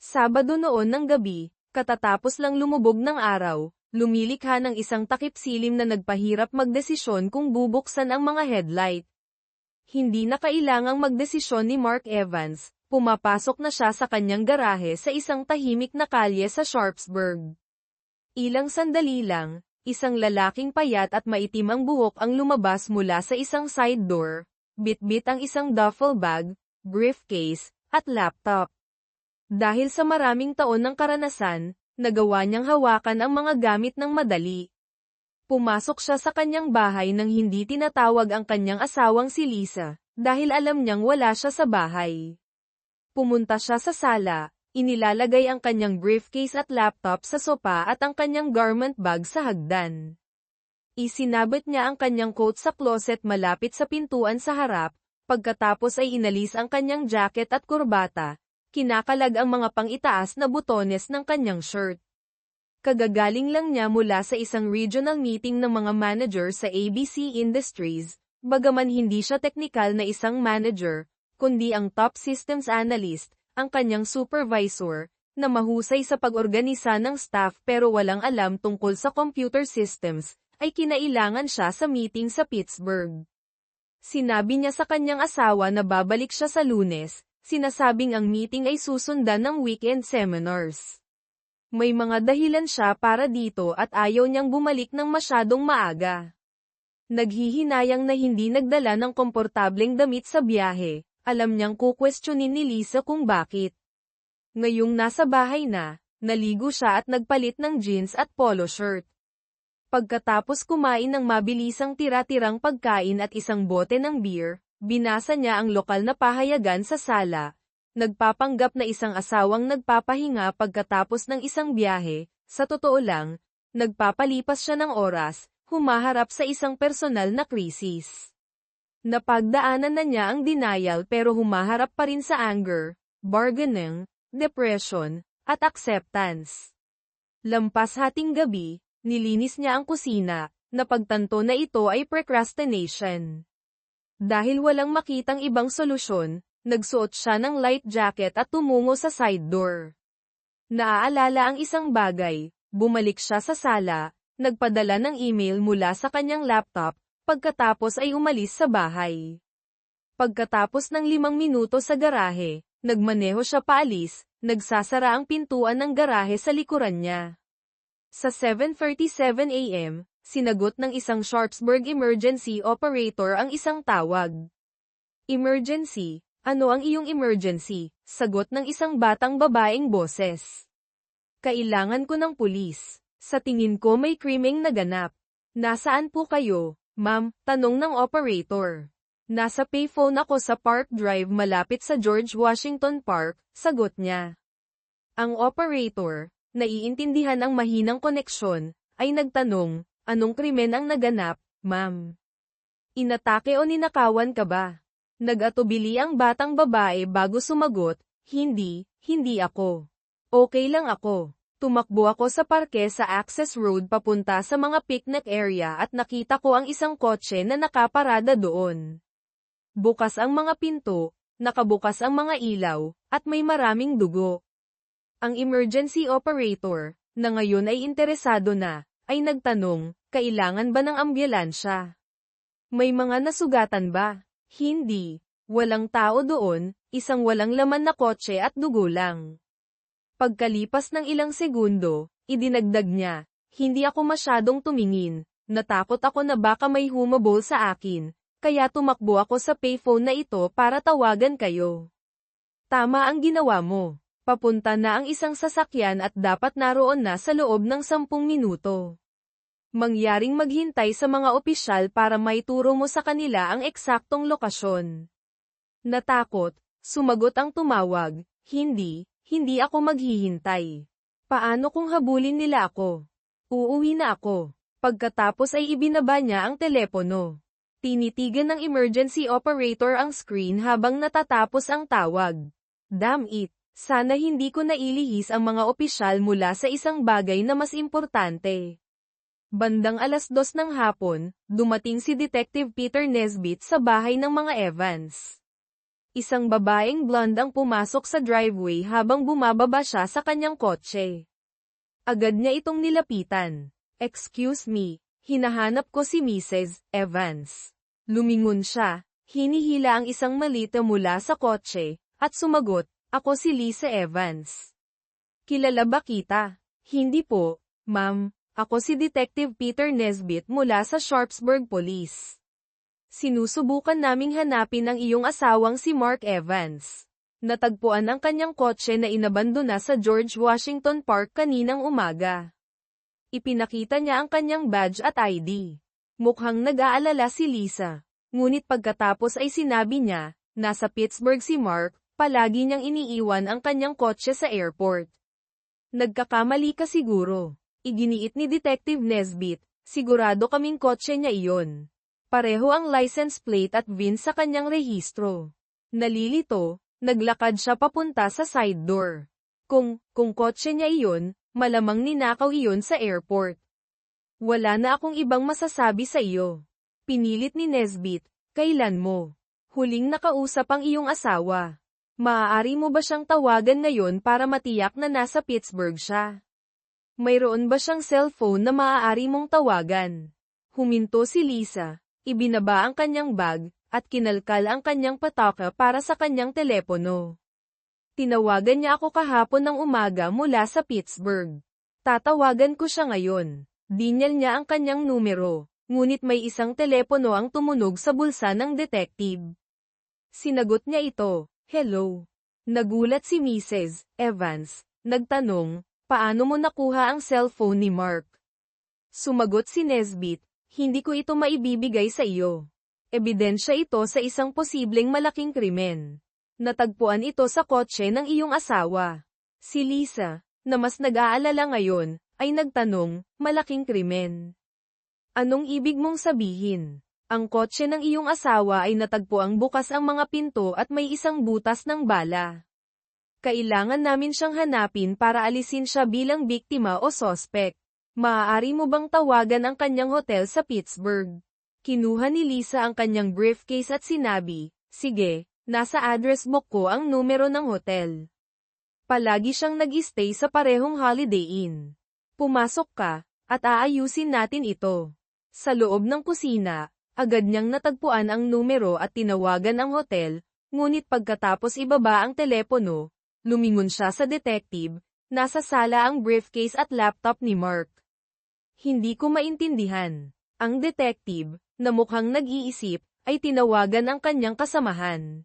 Sabado noon ng gabi, katatapos lang lumubog ng araw, lumilikha ng isang takip-silim na nagpahirap magdesisyon kung bubuksan ang mga headlight. Hindi na kailangang magdesisyon ni Mark Evans, pumapasok na siya sa kanyang garahe sa isang tahimik na kalye sa Sharpsburg. Ilang sandali lang, isang lalaking payat at maitim ang buhok ang lumabas mula sa isang side door, bitbit ang isang duffel bag, briefcase, at laptop. Dahil sa maraming taon ng karanasan, nagawa niyang hawakan ang mga gamit ng madali. Pumasok siya sa kanyang bahay nang hindi tinatawag ang kanyang asawang si Lisa, dahil alam niyang wala siya sa bahay. Pumunta siya sa sala, inilalagay ang kanyang briefcase at laptop sa sopa at ang kanyang garment bag sa hagdan. Isinabit niya ang kanyang coat sa closet malapit sa pintuan sa harap, pagkatapos ay inalis ang kanyang jacket at kurbata, kinakalag ang mga pang-itaas na butones ng kanyang shirt. Kagagaling lang niya mula sa isang regional meeting ng mga manager sa ABC Industries, bagaman hindi siya teknikal na isang manager, kundi ang top systems analyst, ang kanyang supervisor, na mahusay sa pag-organisa ng staff pero walang alam tungkol sa computer systems, ay kinailangan siya sa meeting sa Pittsburgh. Sinabi niya sa kanyang asawa na babalik siya sa Lunes, sinasabing ang meeting ay susundan ng weekend seminars. May mga dahilan siya para dito at ayaw niyang bumalik ng masyadong maaga. Naghihinayang na hindi nagdala ng komportableng damit sa biyahe, alam niyang kukwestiyonin ni Lisa kung bakit. Ngayong nasa bahay na, naligo siya at nagpalit ng jeans at polo shirt. Pagkatapos kumain ng mabilisang tira-tirang pagkain at isang bote ng beer, binasa niya ang lokal na pahayagan sa sala. Nagpapanggap na isang asawang nagpapahinga pagkatapos ng isang biyahe, sa totoo lang, nagpapalipas siya ng oras, humaharap sa isang personal na krisis. Napagdaanan na niya ang denial pero humaharap pa rin sa anger, bargaining, depression, at acceptance. Lampas hating gabi, nilinis niya ang kusina, napagtanto na ito ay procrastination. Dahil walang makitang ibang solusyon, nagsuot siya ng light jacket at tumungo sa side door. Naaalala ang isang bagay, bumalik siya sa sala, nagpadala ng email mula sa kanyang laptop, pagkatapos ay umalis sa bahay. Pagkatapos ng 5 minuto sa garahe, nagmaneho siya paalis, nagsasara ang pintuan ng garahe sa likuran niya. Sa 7:37 AM, sinagot ng isang Sharpsburg emergency operator ang isang tawag. Emergency. Ano ang iyong emergency? Sagot ng isang batang babaeng boses. Kailangan ko ng pulis. Sa tingin ko may krimeng naganap. Nasaan po kayo, ma'am? Tanong ng operator. Nasa payphone ako sa Park Drive malapit sa George Washington Park, sagot niya. Ang operator, naiintindihan ang mahinang koneksyon, ay nagtanong, anong krimen ang naganap, ma'am? Inatake o ninakawan ka ba? Nag-atubili ang batang babae bago sumagot, hindi ako. Okay lang ako. Tumakbo ako sa parke sa Access Road papunta sa mga picnic area at nakita ko ang isang kotse na nakaparada doon. Bukas ang mga pinto, nakabukas ang mga ilaw, at may maraming dugo. Ang emergency operator, na ngayon ay interesado na, ay nagtanong, kailangan ba ng ambulansya? May mga nasugatan ba? Hindi. Walang tao doon, isang walang laman na kotse at dugo lang. Pagkalipas ng ilang segundo, idinagdag niya, hindi ako masyadong tumingin, natakot ako na baka may humabol sa akin, kaya tumakbo ako sa payphone na ito para tawagan kayo. Tama ang ginawa mo. Papunta na ang isang sasakyan at dapat naroon na sa loob ng 10 minuto. Mangyaring maghintay sa mga opisyal para maituro mo sa kanila ang eksaktong lokasyon. Natakot, sumagot ang tumawag, hindi ako maghihintay. Paano kung habulin nila ako? Uuwi na ako. Pagkatapos ay ibinaba niya ang telepono. Tinitigan ng emergency operator ang screen habang natatapos ang tawag. Damn it, sana hindi ko nailihis ang mga opisyal mula sa isang bagay na mas importante. Bandang 2:00 ng hapon, dumating si Detective Peter Nesbitt sa bahay ng mga Evans. Isang babaeng blonde ang pumasok sa driveway habang bumababa siya sa kanyang kotse. Agad niya itong nilapitan. "Excuse me, hinahanap ko si Mrs. Evans." Lumingon siya, hinihila ang isang malita mula sa kotse, at sumagot, "Ako si Lisa Evans." "Kilala ba kita?" "Hindi po, ma'am. Ako si Detective Peter Nesbit mula sa Sharpsburg Police. Sinusubukan naming hanapin ang iyong asawang si Mark Evans. Natagpuan ang kanyang kotse na inabandona sa George Washington Park kaninang umaga." Ipinakita niya ang kanyang badge at ID. Mukhang nag-aalala si Lisa. Ngunit pagkatapos ay sinabi niya, nasa Pittsburgh si Mark, palagi niyang iniiwan ang kanyang kotse sa airport. "Nagkakamali ka siguro." Iginiit ni Detective Nesbit, "Sigurado kaming kotse niya iyon. Pareho ang license plate at VIN sa kanyang rehistro." Nalilito, naglakad siya papunta sa side door. Kung kotse niya iyon, malamang ninakaw iyon sa airport. "Wala na akong ibang masasabi sa iyo." Pinilit ni Nesbit, "Kailan mo huling nakausap ang iyong asawa? Maaari mo ba siyang tawagan ngayon para matiyak na nasa Pittsburgh siya? Mayroon ba siyang cellphone na maaari mong tawagan?" Huminto si Lisa. Ibinaba ang kanyang bag, at kinalkal ang kanyang pataka para sa kanyang telepono. "Tinawagan niya ako kahapon ng umaga mula sa Pittsburgh. Tatawagan ko siya ngayon." Dinyal niya ang kanyang numero, ngunit may isang telepono ang tumunog sa bulsa ng detective. Sinagot niya ito, "Hello." Nagulat si Mrs. Evans, nagtanong, "Paano mo nakuha ang cellphone ni Mark?" Sumagot si Nesbit, "Hindi ko ito maibibigay sa iyo. Ebidensya ito sa isang posibleng malaking krimen. Natagpuan ito sa kotse ng iyong asawa." Si Lisa, na mas nag-aalala ngayon, ay nagtanong, "Malaking krimen? Anong ibig mong sabihin?" "Ang kotse ng iyong asawa ay natagpuang bukas ang mga pinto at may isang butas ng bala. Kailangan namin siyang hanapin para alisin siya bilang biktima o sospek. Maaari mo bang tawagan ang kanyang hotel sa Pittsburgh?" Kinuha ni Lisa ang kanyang briefcase at sinabi, "Sige, nasa address book ko ang numero ng hotel. Palagi siyang nag-stay sa parehong Holiday Inn. Pumasok ka, at aayusin natin ito." Sa loob ng kusina, agad niyang natagpuan ang numero at tinawagan ang hotel, ngunit pagkatapos ibaba ang telepono, lumingon siya sa detective. Nasa sala ang briefcase at laptop ni Mark. "Hindi ko maintindihan." Ang detective, na mukhang nag-iisip, ay tinawagan ang kanyang kasamahan.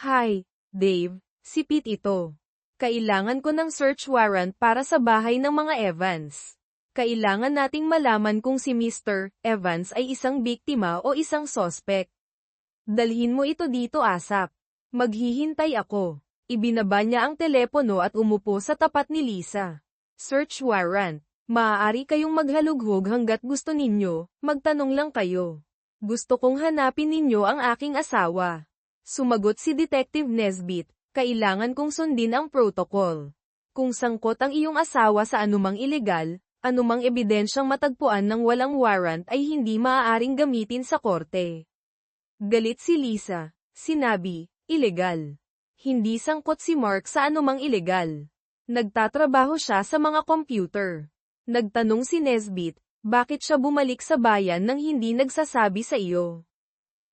"Hi, Dave, si Pete ito. Kailangan ko ng search warrant para sa bahay ng mga Evans. Kailangan nating malaman kung si Mr. Evans ay isang biktima o isang sospek. Dalhin mo ito dito ASAP. Maghihintay ako." Ibinaba niya ang telepono at umupo sa tapat ni Lisa. "Search warrant. Maaari kayong maghalughog hanggat gusto ninyo, magtanong lang kayo. Gusto kong hanapin ninyo ang aking asawa." Sumagot si Detective Nesbit, "Kailangan kong sundin ang protocol. Kung sangkot ang iyong asawa sa anumang ilegal, anumang ebidensyang matagpuan ng walang warrant ay hindi maaaring gamitin sa korte." Galit si Lisa. Sinabi, "Ilegal. Hindi sangkot si Mark sa anumang ilegal. Nagtatrabaho siya sa mga computer." Nagtanong si Nesbit, "Bakit siya bumalik sa bayan nang hindi nagsasabi sa iyo?"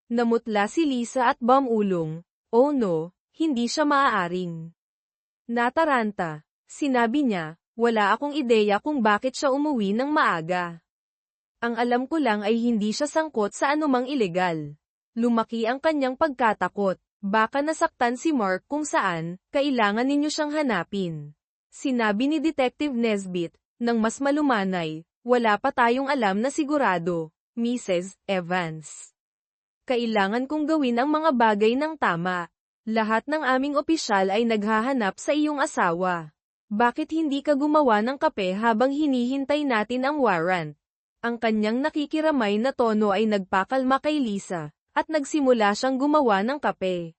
Namutla si Lisa at bumulong, "Oh no, hindi siya maaaring." Nataranta. Sinabi niya, "Wala akong ideya kung bakit siya umuwi ng maaga. Ang alam ko lang ay hindi siya sangkot sa anumang ilegal." Lumaki ang kanyang pagkatakot. Baka nasaktan si Mark kung saan, kailangan ninyo siyang hanapin. Sinabi ni Detective Nesbit, nang mas malumanay, "Wala pa tayong alam na sigurado, Mrs. Evans. Kailangan kong gawin ang mga bagay ng tama. Lahat ng aming opisyal ay naghahanap sa iyong asawa. Bakit hindi ka gumawa ng kape habang hinihintay natin ang warrant?" Ang kanyang nakikiramay na tono ay nagpakalma kay Lisa, at nagsimula siyang gumawa ng kape.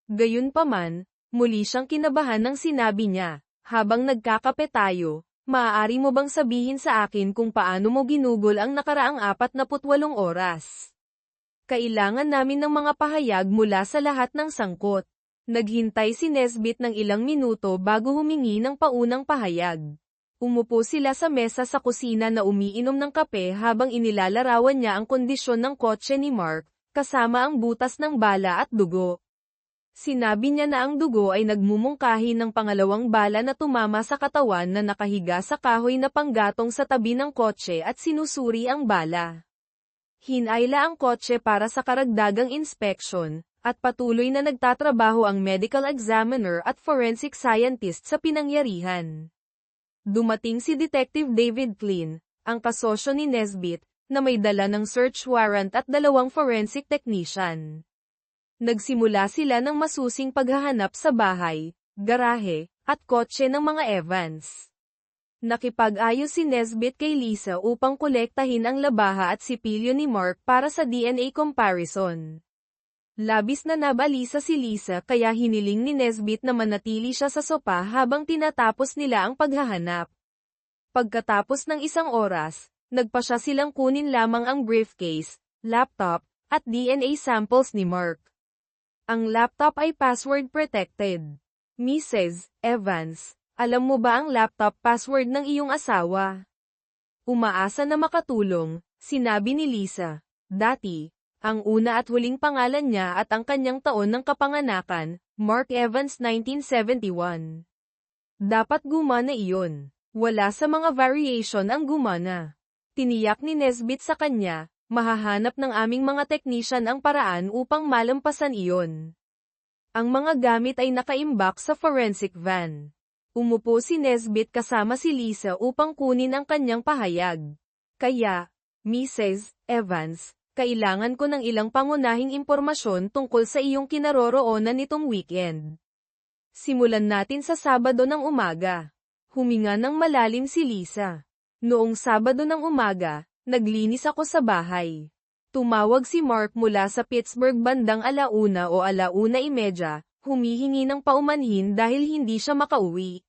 Gayunpaman, muli siyang kinabahan nang sinabi niya, "Habang nagkakape tayo, maaari mo bang sabihin sa akin kung paano mo ginugol ang nakaraang 48 oras? Kailangan namin ng mga pahayag mula sa lahat ng sangkot. Naghintay si Nesbit ng ilang minuto bago humingi ng paunang pahayag. Umupo sila sa mesa sa kusina na umiinom ng kape habang inilalarawan niya ang kondisyon ng kotse ni Mark, kasama ang butas ng bala at dugo. Sinabi niya na ang dugo ay nagmumungkahi ng pangalawang bala na tumama sa katawan na nakahiga sa kahoy na panggatong sa tabi ng kotse at sinusuri ang bala. Hinayla ang kotse para sa karagdagang inspeksyon, at patuloy na nagtatrabaho ang medical examiner at forensic scientist sa pinangyarihan. Dumating si Detective David Klein, ang kasosyo ni Nesbit, na may dala ng search warrant at 2 forensic technician. Nagsimula sila ng masusing paghahanap sa bahay, garahe, at kotse ng mga Evans. Nakipag-ayos si Nesbit kay Lisa upang kolektahin ang labaha at sipilyo ni Mark para sa DNA comparison. Labis na nabalisa si Lisa kaya hiniling ni Nesbit na manatili siya sa sopa habang tinatapos nila ang paghahanap. Pagkatapos ng 1 oras, nagpasya silang kunin lamang ang briefcase, laptop, at DNA samples ni Mark. Ang laptop ay password protected. Mrs. Evans, alam mo ba ang laptop password ng iyong asawa? Umaasa na makatulong, sinabi ni Lisa. Dati, ang una at huling pangalan niya at ang kanyang taon ng kapanganakan, Mark Evans 1971. Dapat gumana iyon. Wala sa mga variation ang gumana. Tiniyak ni Nesbit sa kanya, mahahanap ng aming mga technician ang paraan upang malampasan iyon. Ang mga gamit ay nakaimbak sa forensic van. Umupo si Nesbit kasama si Lisa upang kunin ang kanyang pahayag. Kaya, Mrs. Evans, kailangan ko ng ilang pangunahing impormasyon tungkol sa iyong kinaroroonan nitong weekend. Simulan natin sa Sabado ng umaga. Huminga ng malalim si Lisa. Noong Sabado ng umaga, naglinis ako sa bahay. Tumawag si Mark mula sa Pittsburgh bandang 1:00 o 1:30, humihingi ng paumanhin dahil hindi siya makauwi.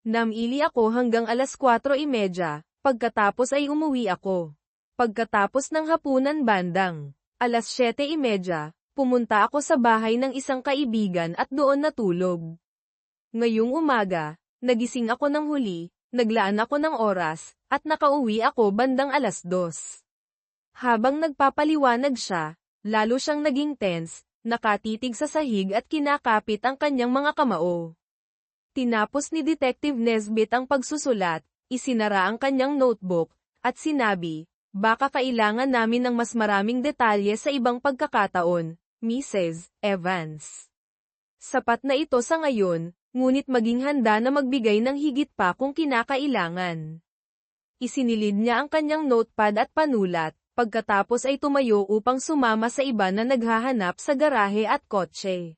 Namili ako hanggang 4:30, pagkatapos ay umuwi ako. Pagkatapos ng hapunan bandang 7:30, pumunta ako sa bahay ng isang kaibigan at doon natulog. Ngayong umaga, nagising ako ng huli, naglaan ako ng oras, at nakauwi ako bandang 2:00. Habang nagpapaliwanag siya, lalo siyang naging tense, nakatitig sa sahig at kinakapit ang kanyang mga kamao. Tinapos ni Detective Nesbit ang pagsusulat, isinara ang kanyang notebook, at sinabi, baka kailangan namin ng mas maraming detalye sa ibang pagkakataon, Mrs. Evans. Sapat na ito sa ngayon, ngunit maging handa na magbigay ng higit pa kung kinakailangan. Isinilid niya ang kanyang notepad at panulat, pagkatapos ay tumayo upang sumama sa iba na naghahanap sa garahe at kotse.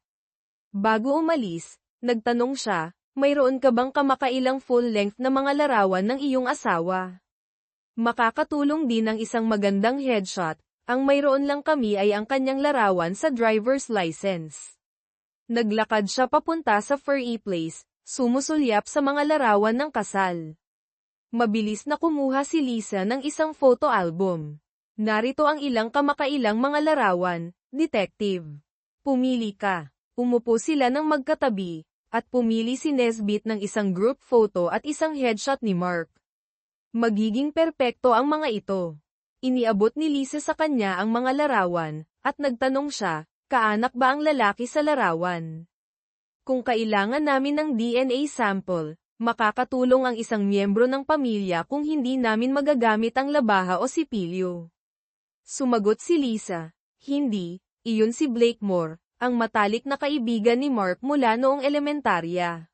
Bago umalis, nagtanong siya, mayroon ka bang kamakailang full-length na mga larawan ng iyong asawa? Makakatulong din ang isang magandang headshot, ang mayroon lang kami ay ang kanyang larawan sa driver's license. Naglakad siya papunta sa Furry Place, sumusulyap sa mga larawan ng kasal. Mabilis na kumuha si Lisa ng isang photo album. Narito ang ilang kamakailang mga larawan, detective. Pumili ka. Umupo sila ng magkatabi, at pumili si Nesbit ng isang group photo at isang headshot ni Mark. Magiging perpekto ang mga ito. Iniabot ni Lisa sa kanya ang mga larawan, at nagtanong siya, kaanak ba ang lalaki sa larawan? Kung kailangan namin ng DNA sample, makakatulong ang isang miyembro ng pamilya kung hindi namin magagamit ang labaha o sipilyo. Sumagot si Lisa, hindi, iyon si Blakemore, ang matalik na kaibigan ni Mark mula noong elementarya.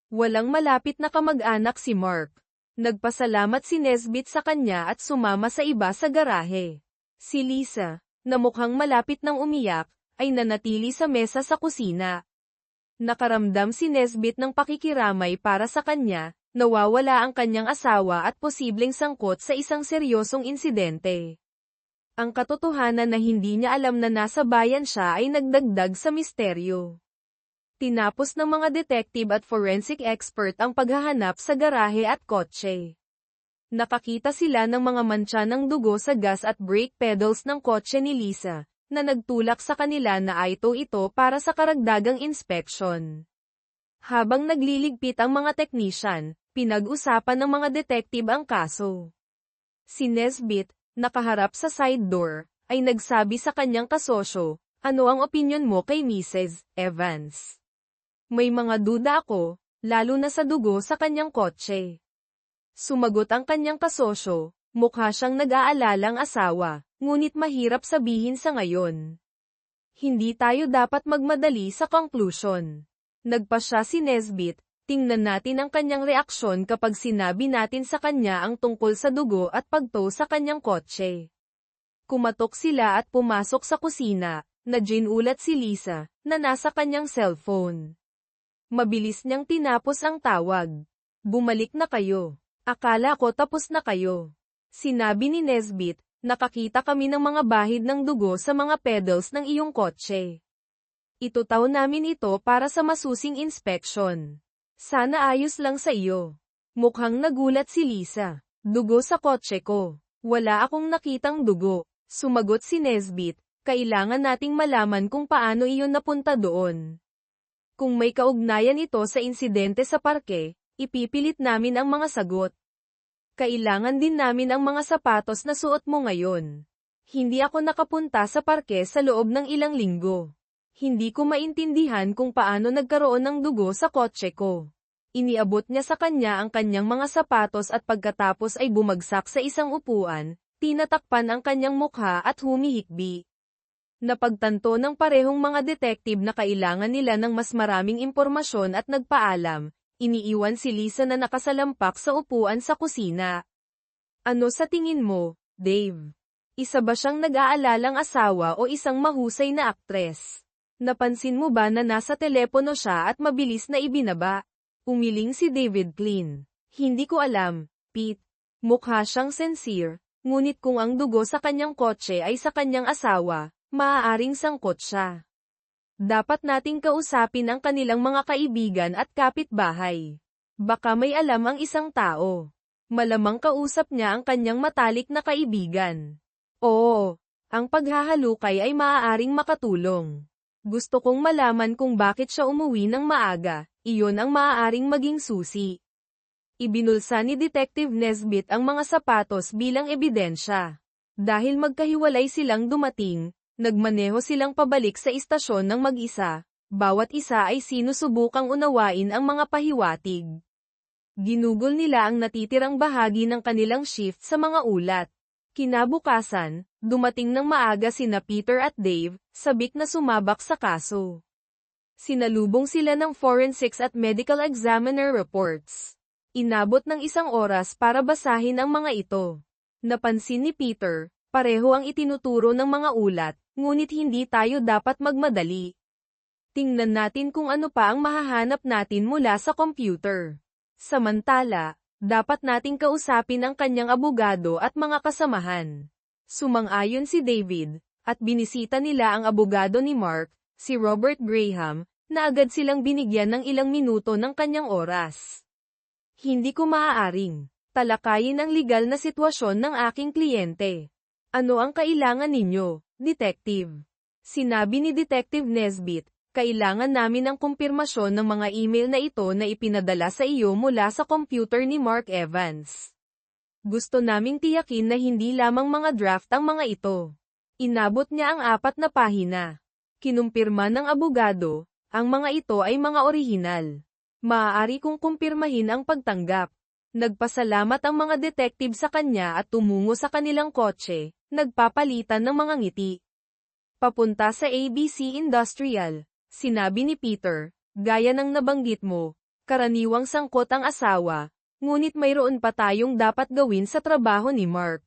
Walang malapit na kamag-anak si Mark. Nagpasalamat si Nesbit sa kanya at sumama sa iba sa garahe. Si Lisa, na mukhang malapit nang umiyak, ay nanatili sa mesa sa kusina. Nakaramdam si Nesbit ng pakikiramay para sa kanya, nawawala ang kanyang asawa at posibleng sangkot sa isang seryosong insidente. Ang katotohanan na hindi niya alam na nasa bayan siya ay nagdagdag sa misteryo. Tinapos ng mga detective at forensic expert ang paghahanap sa garahe at kotse. Nakakita sila ng mga mantsa ng dugo sa gas at brake pedals ng kotse ni Lisa, na nagtulak sa kanila na ito para sa karagdagang inspeksyon. Habang nagliligpit ang mga teknisyan, pinag-usapan ng mga detective ang kaso. Si Nesbit, nakaharap sa side door, ay nagsabi sa kanyang kasosyo, "Ano ang opinyon mo kay Mrs. Evans?" "May mga duda ako, lalo na sa dugo sa kanyang kotse." Sumagot ang kanyang kasosyo, "Mukha siyang nag-aalalang asawa, ngunit mahirap sabihin sa ngayon. Hindi tayo dapat magmadali sa conclusion." Nagpa siya si Nesbit, tingnan natin ang kanyang reaksyon kapag sinabi natin sa kanya ang tungkol sa dugo at pagtow sa kanyang kotse. Kumatok sila at pumasok sa kusina, na ginulat si Lisa, na nasa kanyang cellphone. Mabilis niyang tinapos ang tawag. "Bumalik na kayo. Akala ko tapos na kayo." Sinabi ni Nesbit, "Nakakita kami ng mga bahid ng dugo sa mga pedals ng iyong kotse. Itutaw namin ito para sa masusing inspeksyon. Sana ayos lang sa iyo." Mukhang nagulat si Lisa. "Dugo sa kotse ko. Wala akong nakitang dugo." Sumagot si Nesbit, "Kailangan nating malaman kung paano iyon napunta doon. Kung may kaugnayan ito sa insidente sa parke, ipipilit namin ang mga sagot. Kailangan din namin ang mga sapatos na suot mo ngayon. Hindi ako nakapunta sa parke sa loob ng ilang linggo. Hindi ko maintindihan kung paano nagkaroon ng dugo sa kotse ko." Iniabot niya sa kanya ang kanyang mga sapatos at pagkatapos ay bumagsak sa isang upuan, tinatakpan ang kanyang mukha at humihikbi. Napagtanto ng parehong mga detective na kailangan nila ng mas maraming impormasyon at nagpaalam, iniiwan si Lisa na nakasalampak sa upuan sa kusina. "Ano sa tingin mo, Dave? Isa ba siyang nag-aalalang asawa o isang mahusay na aktres? Napansin mo ba na nasa telepono siya at mabilis na ibinaba?" Umiling si David Klein. "Hindi ko alam, Pete. Mukha siyang sincere, ngunit kung ang dugo sa kanyang kotse ay sa kanyang asawa, maaaring sangkot siya. Dapat nating kausapin ang kanilang mga kaibigan at kapitbahay. Baka may alam ang isang tao. Malamang kausap niya ang kanyang matalik na kaibigan. Oo, ang paghahalukay ay maaaring makatulong. Gusto kong malaman kung bakit siya umuwi ng maaga, iyon ang maaaring maging susi." Ibinulsa ni Detective Nesbit ang mga sapatos bilang ebidensya. Dahil magkahiwalay silang dumating, nagmaneho silang pabalik sa istasyon ng mag-isa, bawat isa ay sinusubukang unawain ang mga pahiwatig. Ginugol nila ang natitirang bahagi ng kanilang shift sa mga ulat. Kinabukasan, dumating ng maaga sina Peter at Dave, sabik na sumabak sa kaso. Sinalubong sila ng forensics at medical examiner reports. Inabot ng 1 oras para basahin ang mga ito. Napansin ni Peter, pareho ang itinuturo ng mga ulat, ngunit hindi tayo dapat magmadali. Tingnan natin kung ano pa ang mahahanap natin mula sa computer. Samantala, dapat nating kausapin ang kanyang abogado at mga kasamahan. Sumang-ayon si David, at binisita nila ang abogado ni Mark, si Robert Graham, na agad silang binigyan ng ilang minuto ng kanyang oras. "Hindi ko maaaring talakayin ang legal na sitwasyon ng aking kliyente. Ano ang kailangan ninyo, detective?" Sinabi ni Detective Nesbit, "Kailangan namin ang kumpirmasyon ng mga email na ito na ipinadala sa iyo mula sa computer ni Mark Evans. Gusto naming tiyakin na hindi lamang mga draft ang mga ito." Inabot niya ang 4 na pahina. Kinumpirma ng abogado, ang mga ito ay mga orihinal. Maaari kong kumpirmahin ang pagtanggap. Nagpasalamat ang mga detective sa kanya at tumungo sa kanilang kotse, nagpapalitan ng mga ngiti. Papunta sa ABC Industrial. Sinabi ni Peter, "Gaya ng nabanggit mo, karaniwang sangkot ang asawa, ngunit mayroon pa tayong dapat gawin sa trabaho ni Mark."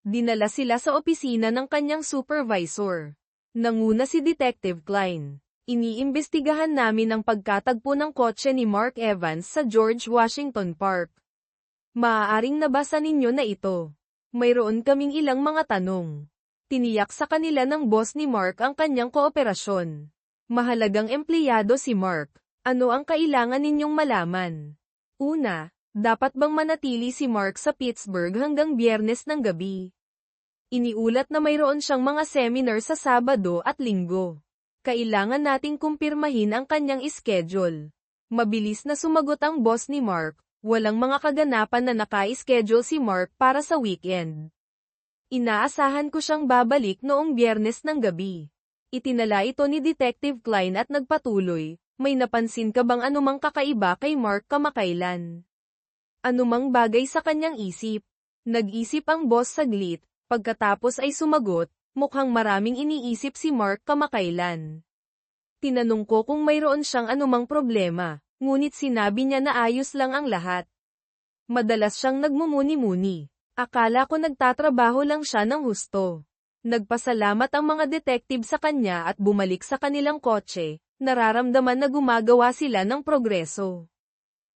Dinala sila sa opisina ng kanyang supervisor. Nanguna si Detective Klein. "Iniimbestigahan namin ang pagkatagpo ng kotse ni Mark Evans sa George Washington Park. Maaaring nabasa ninyo na ito. Mayroon kaming ilang mga tanong." Tiniyak sa kanila ng boss ni Mark ang kanyang kooperasyon. "Mahalagang empleyado si Mark. Ano ang kailangan ninyong malaman? Una, dapat bang manatili si Mark sa Pittsburgh hanggang Biyernes ng gabi? Iniulat na mayroon siyang mga seminar sa Sabado at Linggo. Kailangan nating kumpirmahin ang kanyang schedule. Mabilis na sumagot ang boss ni Mark, walang mga kaganapan na naka-schedule si Mark para sa weekend. Inaasahan ko siyang babalik noong Biyernes ng gabi. Itinala ito ni Detective Klein at nagpatuloy, may napansin ka bang anumang kakaiba kay Mark kamakailan? Anumang bagay sa kanyang isip? Nag-isip ang boss saglit. Pagkatapos ay sumagot, mukhang maraming iniisip si Mark kamakailan. Tinanong ko kung mayroon siyang anumang problema, ngunit sinabi niya na ayos lang ang lahat. Madalas siyang nagmumuni-muni. Akala ko nagtatrabaho lang siya ng husto. Nagpasalamat ang mga detective sa kanya at bumalik sa kanilang kotse, nararamdaman na gumagawa sila ng progreso.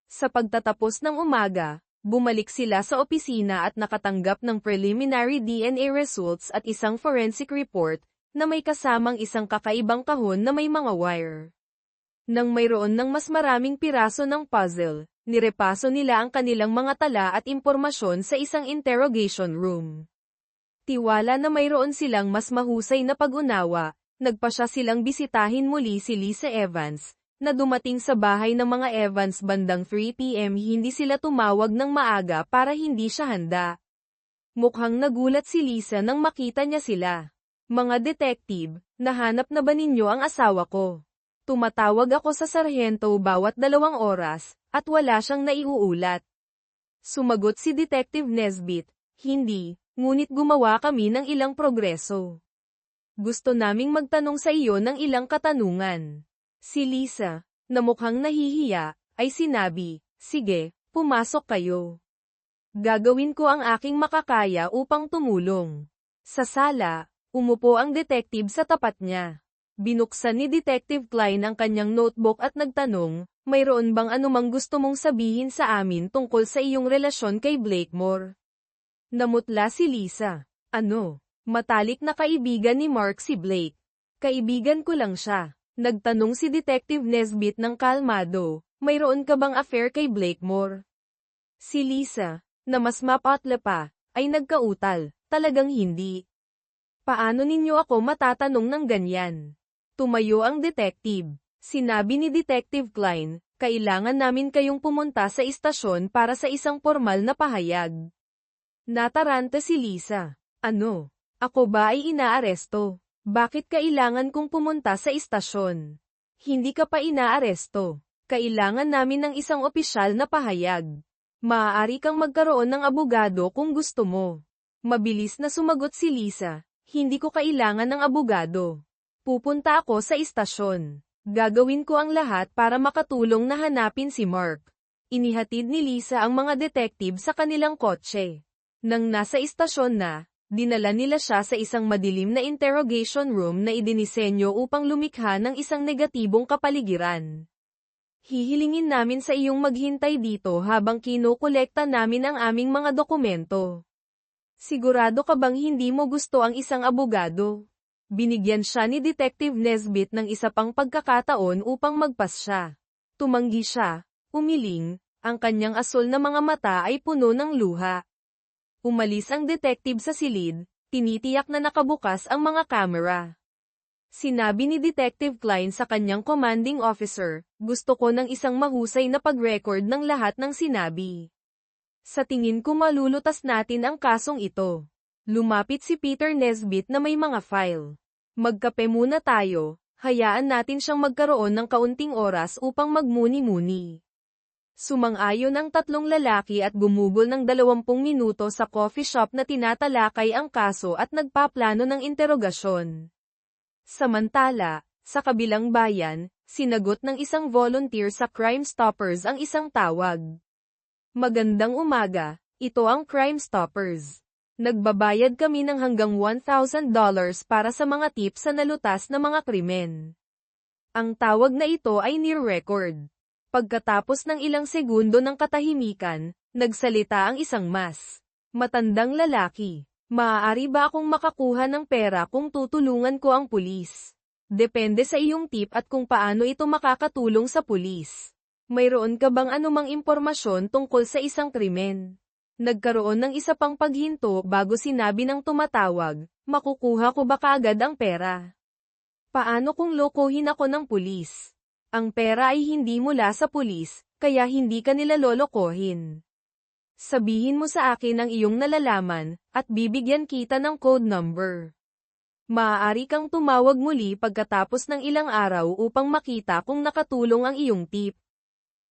Sa pagtatapos ng umaga, bumalik sila sa opisina at nakatanggap ng preliminary DNA results at isang forensic report, na may kasamang isang kakaibang kahon na may mga wire. Nang mayroon ng mas maraming piraso ng puzzle, nirepaso nila ang kanilang mga tala at impormasyon sa isang interrogation room. Tiwala na mayroon silang mas mahusay na pag-unawa, nagpasya silang bisitahin muli si Lisa Evans, na dumating sa bahay ng mga Evans bandang 3 p.m. Hindi sila tumawag ng maaga para hindi siya handa. Mukhang nagulat si Lisa nang makita niya sila. Mga detective, nahanap na ba ninyo ang asawa ko? Tumatawag ako sa sarhento bawat 2 oras, at wala siyang naiuulat. Sumagot si Detective Nesbit, hindi, ngunit gumawa kami ng ilang progreso. Gusto naming magtanong sa iyo ng ilang katanungan. Si Lisa, na mukhang nahihiya, ay sinabi, sige, pumasok kayo. Gagawin ko ang aking makakaya upang tumulong. Sa sala, umupo ang detective sa tapat niya. Binuksan ni Detective Klein ang kanyang notebook at nagtanong, mayroon bang anumang gusto mong sabihin sa amin tungkol sa iyong relasyon kay Blakemore? Namutla si Lisa. Ano? Matalik na kaibigan ni Mark si Blake. Kaibigan ko lang siya. Nagtanong si Detective Nesbit ng kalmado, mayroon ka bang affair kay Blakemore? Si Lisa, na mas mapatla pa, ay nagkautal, talagang hindi. Paano ninyo ako matatanong ng ganyan? Tumayo ang detective. Sinabi ni Detective Klein, kailangan namin kayong pumunta sa istasyon para sa isang formal na pahayag. Nataranta si Lisa. Ano? Ako ba ay inaaresto? Bakit kailangan kong pumunta sa istasyon? Hindi ka pa inaaresto. Kailangan namin ng isang opisyal na pahayag. Maaari kang magkaroon ng abogado kung gusto mo. Mabilis na sumagot si Lisa. Hindi ko kailangan ng abogado. Pupunta ako sa istasyon. Gagawin ko ang lahat para makatulong na hanapin si Mark. Inihatid ni Lisa ang mga detective sa kanilang kotse. Nang nasa istasyon na, dinala nila siya sa isang madilim na interrogation room na idinisenyo upang lumikha ng isang negatibong kapaligiran. Hihilingin namin sa iyong maghintay dito habang kinukolekta namin ang aming mga dokumento. Sigurado ka bang hindi mo gusto ang isang abogado? Binigyan siya ni Detective Nesbit ng isa pang pagkakataon upang magpas siya. Tumanggi siya, umiling, ang kanyang asul na mga mata ay puno ng luha. Umalis ang detective sa silid, tinitiyak na nakabukas ang mga kamera. Sinabi ni Detective Klein sa kanyang commanding officer, gusto ko ng isang mahusay na pag-record ng lahat ng sinabi. Sa tingin ko malulutas natin ang kasong ito. Lumapit si Peter Nesbit na may mga file. Magkape muna tayo, hayaan natin siyang magkaroon ng kaunting oras upang magmuni-muni. Sumang-ayon ang 3 lalaki at gumugol ng 20 minuto sa coffee shop na tinatalakay ang kaso at nagpaplano ng interogasyon. Samantala, sa kabilang bayan, sinagot ng isang volunteer sa Crime Stoppers ang isang tawag. Magandang umaga, ito ang Crime Stoppers. Nagbabayad kami ng hanggang $1,000 para sa mga tips sa nalutas na mga krimen. Ang tawag na ito ay near-record. Pagkatapos ng ilang segundo ng katahimikan, nagsalita ang isang mas matandang lalaki. Maaari ba akong makakuha ng pera kung tutulungan ko ang pulis? Depende sa iyong tip at kung paano ito makakatulong sa pulis. Mayroon ka bang anumang impormasyon tungkol sa isang krimen? Nagkaroon ng isa pang paghinto bago sinabi ng tumatawag, makukuha ko ba kaagad ang pera? Paano kung lokohin ako ng pulis? Ang pera ay hindi mula sa pulis, kaya hindi ka nila lolokohin. Sabihin mo sa akin ang iyong nalalaman, at bibigyan kita ng code number. Maaari kang tumawag muli pagkatapos ng ilang araw upang makita kung nakatulong ang iyong tip.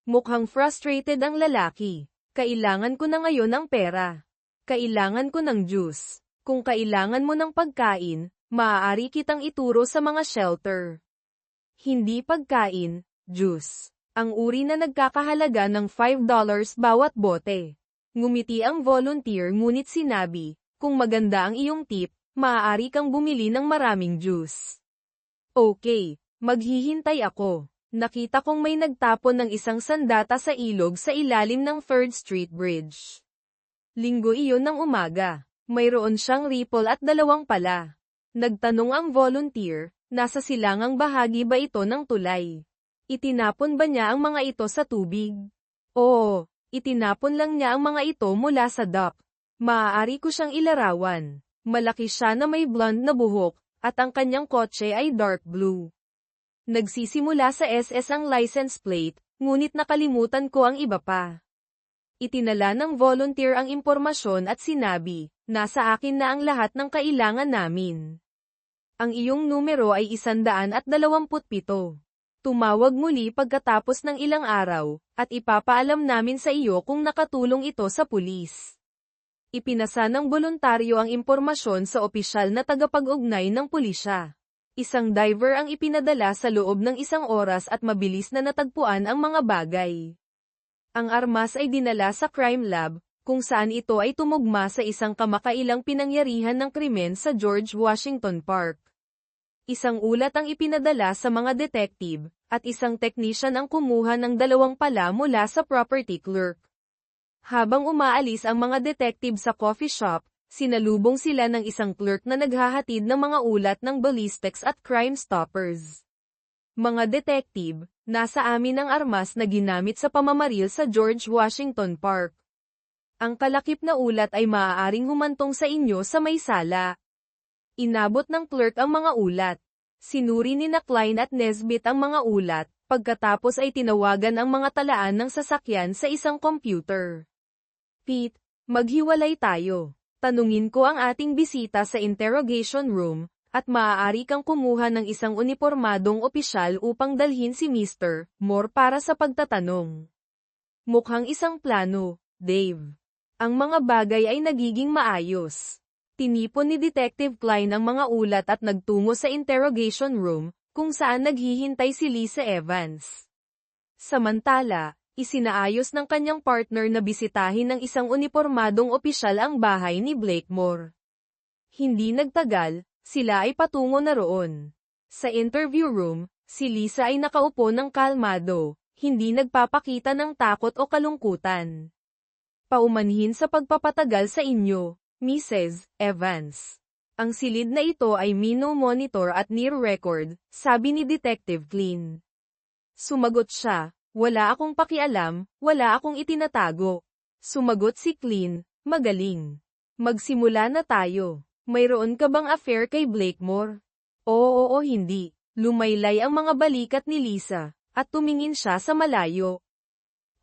Mukhang frustrated ang lalaki. Kailangan ko na ngayon ng pera. Kailangan ko ng juice. Kung kailangan mo ng pagkain, maaari kitang ituro sa mga shelter. Hindi pagkain, juice. Ang uri na nagkakahalaga ng $5 bawat bote. Ngumiti ang volunteer ngunit sinabi, kung maganda ang iyong tip, maaari kang bumili ng maraming juice. Okay, maghihintay ako. Nakita kong may nagtapon ng isang sandata sa ilog sa ilalim ng 3rd Street Bridge. Linggo iyon ng umaga. Mayroon siyang ripple at 2 pala. Nagtanong ang volunteer, nasa silangang bahagi ba ito ng tulay? Itinapon ba niya ang mga ito sa tubig? Oo, itinapon lang niya ang mga ito mula sa dock. Maaari ko siyang ilarawan. Malaki siya na may blonde na buhok, at ang kanyang kotse ay dark blue. Nagsisimula sa SS ang license plate, ngunit nakalimutan ko ang iba pa. Itinala ng volunteer ang impormasyon at sinabi, nasa akin na ang lahat ng kailangan namin. Ang iyong numero ay 127. Tumawag muli pagkatapos ng ilang araw, at ipapaalam namin sa iyo kung nakatulong ito sa pulis. Ipinasa ng voluntaryo ang impormasyon sa opisyal na tagapag-ugnay ng pulisya. Isang diver ang ipinadala sa loob ng 1 oras at mabilis na natagpuan ang mga bagay. Ang armas ay dinala sa crime lab, kung saan ito ay tumugma sa isang kamakailang pinangyarihan ng krimen sa George Washington Park. Isang ulat ang ipinadala sa mga detective, at isang technician ang kumuha ng 2 pala mula sa property clerk. Habang umaalis ang mga detective sa coffee shop, sinalubong sila ng isang clerk na naghahatid ng mga ulat ng ballistics at Crime Stoppers. Mga detective, nasa amin ang armas na ginamit sa pamamaril sa George Washington Park. Ang kalakip na ulat ay maaaring humantong sa inyo sa may sala. Inabot ng clerk ang mga ulat. Sinuri ni Klein at Nesbitt ang mga ulat, pagkatapos ay tinawagan ang mga talaan ng sasakyan sa isang computer. Pete, maghiwalay tayo. Tanungin ko ang ating bisita sa interrogation room, at maaari kang kumuha ng isang unipormadong opisyal upang dalhin si Mr. Moore para sa pagtatanong. Mukhang isang plano, Dave. Ang mga bagay ay nagiging maayos. Tinipon ni Detective Klein ang mga ulat at nagtungo sa interrogation room, kung saan naghihintay si Lisa Evans. Samantala, isinaayos ng kanyang partner na bisitahin ng isang unipormadong opisyal ang bahay ni Blakemore. Hindi nagtagal, sila ay patungo na roon. Sa interview room, si Lisa ay nakaupo ng kalmado, hindi nagpapakita ng takot o kalungkutan. Paumanhin sa pagpapatagal sa inyo, Mrs. Evans. Ang silid na ito ay mino-monitor at near-record, sabi ni Detective Klein. Sumagot siya. Wala akong pakialam, wala akong itinatago. Sumagot si Klein, magaling. Magsimula na tayo. Mayroon ka bang affair kay Blakemore? Oo, hindi. Lumaylay ang mga balikat ni Lisa, at tumingin siya sa malayo.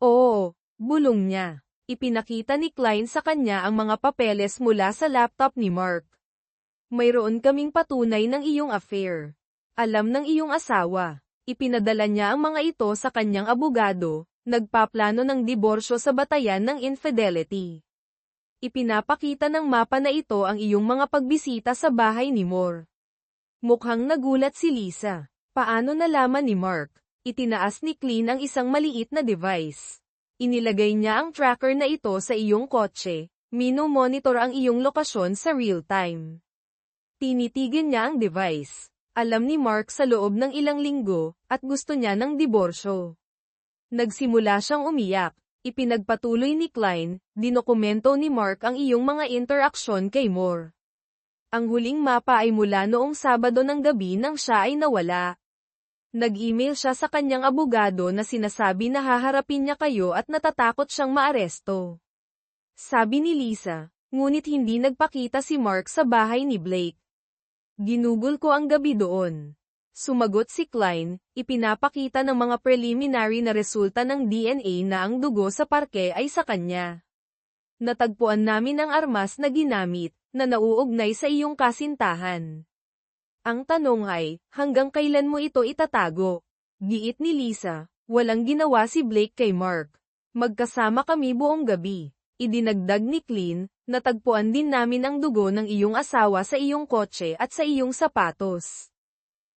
Oo, bulong niya. Ipinakita ni Klein sa kanya ang mga papeles mula sa laptop ni Mark. Mayroon kaming patunay ng iyong affair. Alam ng iyong asawa. Ipinadala niya ang mga ito sa kanyang abogado, nagpaplano ng diborsyo sa batayan ng infidelity. Ipinapakita ng mapa na ito ang iyong mga pagbisita sa bahay ni Moore. Mukhang nagulat si Lisa. Paano nalaman ni Mark? Itinaas ni Klein ang isang maliit na device. Inilagay niya ang tracker na ito sa iyong kotse, mino-monitor ang iyong lokasyon sa real time. Tinitigin niya ang device. Alam ni Mark sa loob ng ilang linggo, at gusto niya ng diborsyo. Nagsimula siyang umiyak. Ipinagpatuloy ni Klein, dinokumento ni Mark ang iyong mga interaksyon kay Moore. Ang huling mapa ay mula noong Sabado ng gabi nang siya ay nawala. Nag-email siya sa kanyang abogado na sinasabi na haharapin niya kayo at natatakot siyang maaresto. Sabi ni Lisa, ngunit hindi nagpakita si Mark sa bahay ni Blake. Ginugol ko ang gabi doon. Sumagot si Klein, ipinapakita ng mga preliminary na resulta ng DNA na ang dugo sa parke ay sa kanya. Natagpuan namin ang armas na ginamit, na nauugnay sa iyong kasintahan. Ang tanong ay, hanggang kailan mo ito itatago? Giit ni Lisa, walang ginawa si Blake kay Mark. Magkasama kami buong gabi. Idinagdag ni Klein, natagpuan din namin ang dugo ng iyong asawa sa iyong kotse at sa iyong sapatos.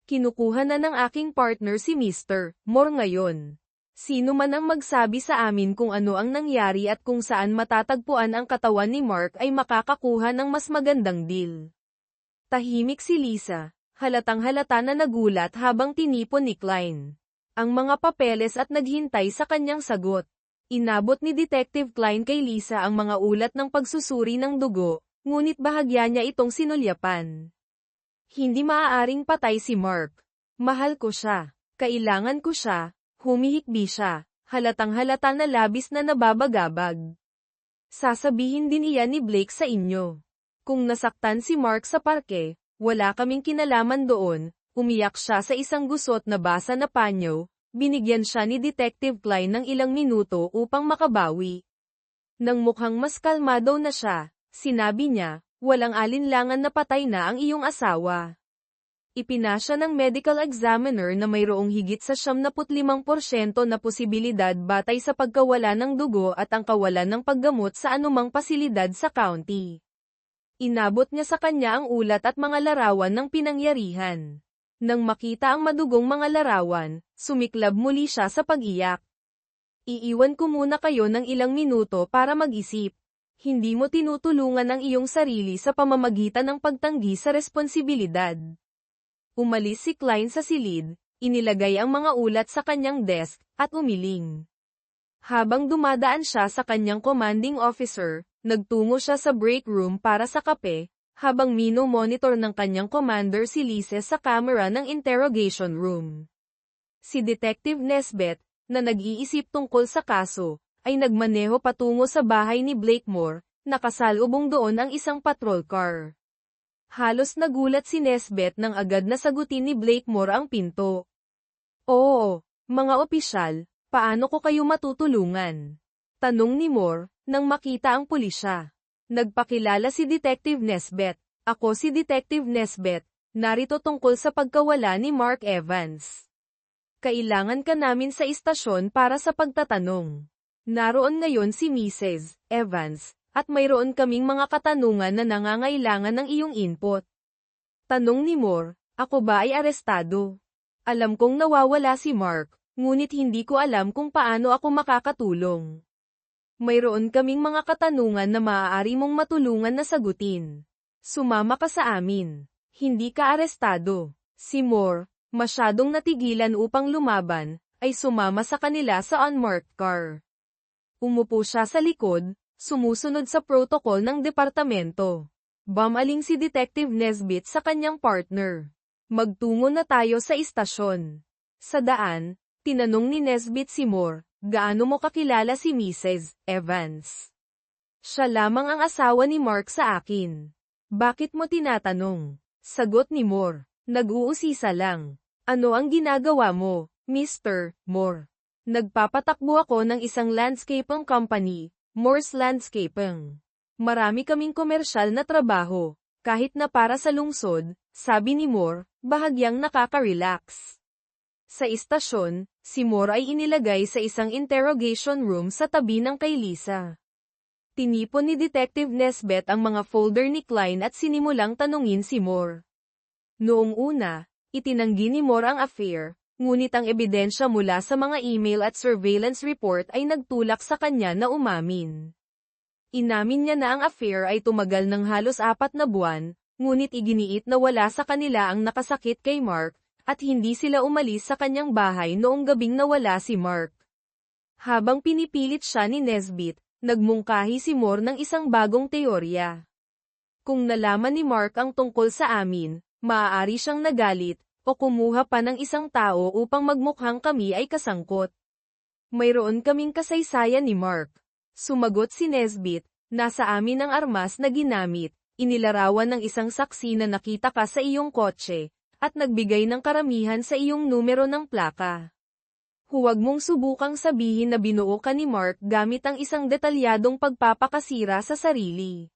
Kinukuha na ng aking partner si Mr. Moore ngayon. Sino man ang magsabi sa amin kung ano ang nangyari at kung saan matatagpuan ang katawan ni Mark ay makakakuha ng mas magandang deal. Tahimik si Lisa, halatang halata na nagulat habang tinipon ni Klein ang mga papeles at naghintay sa kanyang sagot. Inabot ni Detective Klein kay Lisa ang mga ulat ng pagsusuri ng dugo, ngunit bahagya niya itong sinulyapan. Hindi maaaring patay si Mark. Mahal ko siya. Kailangan ko siya. Humihikbi siya. Halatang halata na labis na nababagabag. Sasabihin din iyan ni Blake sa inyo. Kung nasaktan si Mark sa parke, wala kaming kinalaman doon. Umiyak siya sa isang gusot na basa na panyo. Binigyan siya ni Detective Klein ng ilang minuto upang makabawi. Nang mukhang mas kalmado na siya, sinabi niya, walang alinlangan na patay na ang iyong asawa. Ipinasya ng medical examiner na mayroong higit sa 75% na posibilidad batay sa pagkawala ng dugo at ang kawalan ng paggamot sa anumang pasilidad sa county. Inabot niya sa kanya ang ulat at mga larawan ng pinangyarihan. Nang makita ang madugong mga larawan, sumiklab muli siya sa pag-iyak. Iiwan ko muna kayo ng ilang minuto para mag-isip. Hindi mo tinutulungan ang iyong sarili sa pamamagitan ng pagtanggi sa responsibilidad. Umalis si Klein sa silid, inilagay ang mga ulat sa kanyang desk, at umiling. Habang dumadaan siya sa kanyang commanding officer, nagtungo siya sa break room para sa kape, habang mino-monitor ng kanyang commander si Lise sa camera ng interrogation room. Si Detective Nesbeth, na nag-iisip tungkol sa kaso, ay nagmaneho patungo sa bahay ni Blakemore, nakasalubong doon ang isang patrol car. Halos nagulat si Nesbeth nang agad na sagutin ni Blakemore ang pinto. Oo, mga opisyal, paano ko kayo matutulungan? Tanong ni Moore, nang makita ang pulisya. Nagpakilala si Detective Nesbeth. Ako si Detective Nesbeth, narito tungkol sa pagkawala ni Mark Evans. Kailangan ka namin sa istasyon para sa pagtatanong. Naroon ngayon si Mrs. Evans, at mayroon kaming mga katanungan na nangangailangan ng iyong input. Tanong ni Moore, ako ba ay arestado? Alam kong nawawala si Mark, ngunit hindi ko alam kung paano ako makakatulong. Mayroon kaming mga katanungan na maaari mong matulungan na sagutin. Sumama ka sa amin. Hindi ka arestado. Si Moore, masyadong natigilan upang lumaban, ay sumama sa kanila sa unmarked car. Umupo siya sa likod, sumusunod sa protocol ng departamento. Bumaling si Detective Nesbit sa kanyang partner. Magtungo na tayo sa istasyon. Sa daan, tinanong ni Nesbit si Moore, gaano mo kakilala si Mrs. Evans? Siya lamang ang asawa ni Mark sa akin. Bakit mo tinatanong? Sagot ni Moore, nag-uusisa lang. Ano ang ginagawa mo, Mr. Moore? Nagpapatakbo ako ng isang landscaping company, Moore's Landscaping. Marami kaming komersyal na trabaho, kahit na para sa lungsod, sabi ni Moore, bahagyang nakaka-relax. Sa istasyon, si Moore ay inilagay sa isang interrogation room sa tabi ng kay Lisa. Tinipon ni Detective Nesbeth ang mga folder ni Klein at sinimulang tanungin si Moore. Noong una, itinanggi ni Moore ang affair, ngunit ang ebidensya mula sa mga email at surveillance report ay nagtulak sa kanya na umamin. Inamin niya na ang affair ay tumagal ng halos 4 na buwan, ngunit iginiit na wala sa kanila ang nakasakit kay Mark, at hindi sila umalis sa kanyang bahay noong gabing nawala si Mark. Habang pinipilit siya ni Nesbit, nagmungkahi si Moore ng isang bagong teorya. Kung nalaman ni Mark ang tungkol sa amin, maaari siyang nagalit, o kumuha pa ng isang tao upang magmukhang kami ay kasangkot. Mayroon kaming kasaysayan ni Mark. Sumagot si Nesbit, Nasa amin ang armas na ginamit, inilarawan ng isang saksi na nakita ka sa iyong kotse, at nagbigay ng karamihan sa iyong numero ng plaka. Huwag mong subukang sabihin na binuo ka ni Mark gamit ang isang detalyadong pagpapakasira sa sarili.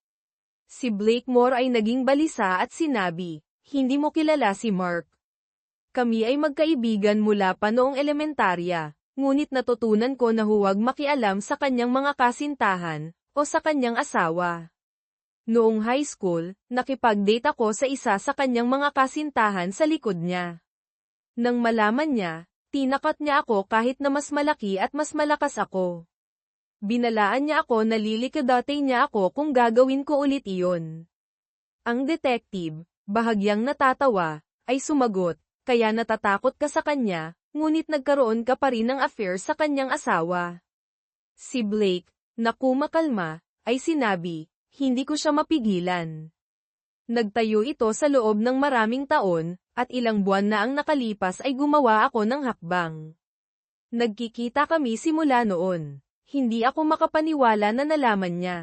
Si Blakemore ay naging balisa at sinabi, hindi mo kilala si Mark. Kami ay magkaibigan mula pa noong elementarya, ngunit natutunan ko na huwag makialam sa kanyang mga kasintahan, o sa kanyang asawa. Noong high school, nakipag-date ako sa isa sa kanyang mga kasintahan sa likod niya. Nang malaman niya, tinakat niya ako kahit na mas malaki at mas malakas ako. Binalaan niya ako na lilikidate niya ako kung gagawin ko ulit iyon. Ang detective, bahagyang natatawa, ay sumagot, kaya natatakot ka sa kanya, ngunit nagkaroon ka pa rin ng affair sa kanyang asawa. Si Blake, na kumakalma, ay sinabi, hindi ko siya mapigilan. Nagtayo ito sa loob ng maraming taon, at ilang buwan na ang nakalipas ay gumawa ako ng hakbang. Nagkikita kami simula noon. Hindi ako makapaniwala na nalaman niya.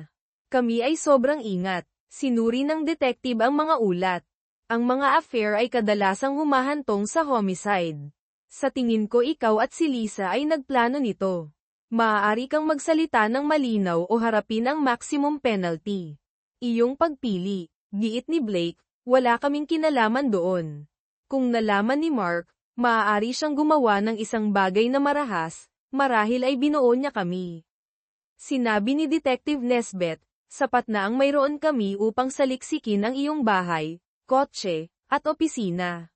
Kami ay sobrang ingat. Sinuri ng detective ang mga ulat. Ang mga affair ay kadalasang humahantong sa homicide. Sa tingin ko ikaw at si Lisa ay nagplano nito. Maaari kang magsalita ng malinaw o harapin ang maximum penalty. Iyong pagpili, giit ni Blake, wala kaming kinalaman doon. Kung nalaman ni Mark, maaari siyang gumawa ng isang bagay na marahas, marahil ay binuo niya kami. Sinabi ni Detective Nesbeth, sapat na ang mayroon kami upang saliksikin ang iyong bahay, kotse, at opisina.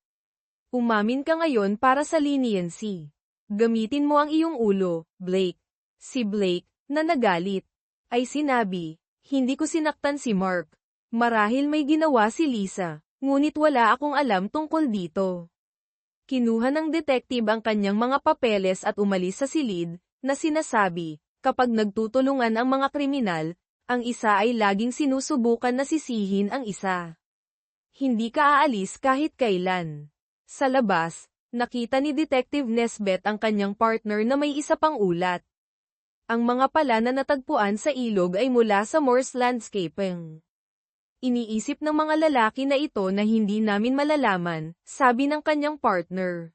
Umamin ka ngayon para sa leniency. Gamitin mo ang iyong ulo, Blake. Si Blake, na nagalit, ay sinabi, hindi ko sinaktan si Mark. Marahil may ginawa si Lisa. Ngunit wala akong alam tungkol dito. Kinuha ng detective ang kanyang mga papeles at umalis sa silid, na sinasabi, kapag nagtutulungan ang mga kriminal, ang isa ay laging sinusubukan na sisihin ang isa. Hindi ka aalis kahit kailan. Sa labas, nakita ni Detective Nesbeth ang kanyang partner na may isa pang ulat. Ang mga pala na natagpuan sa ilog ay mula sa Morse Landscaping. Iniisip ng mga lalaki na ito na hindi namin malalaman, sabi ng kanyang partner.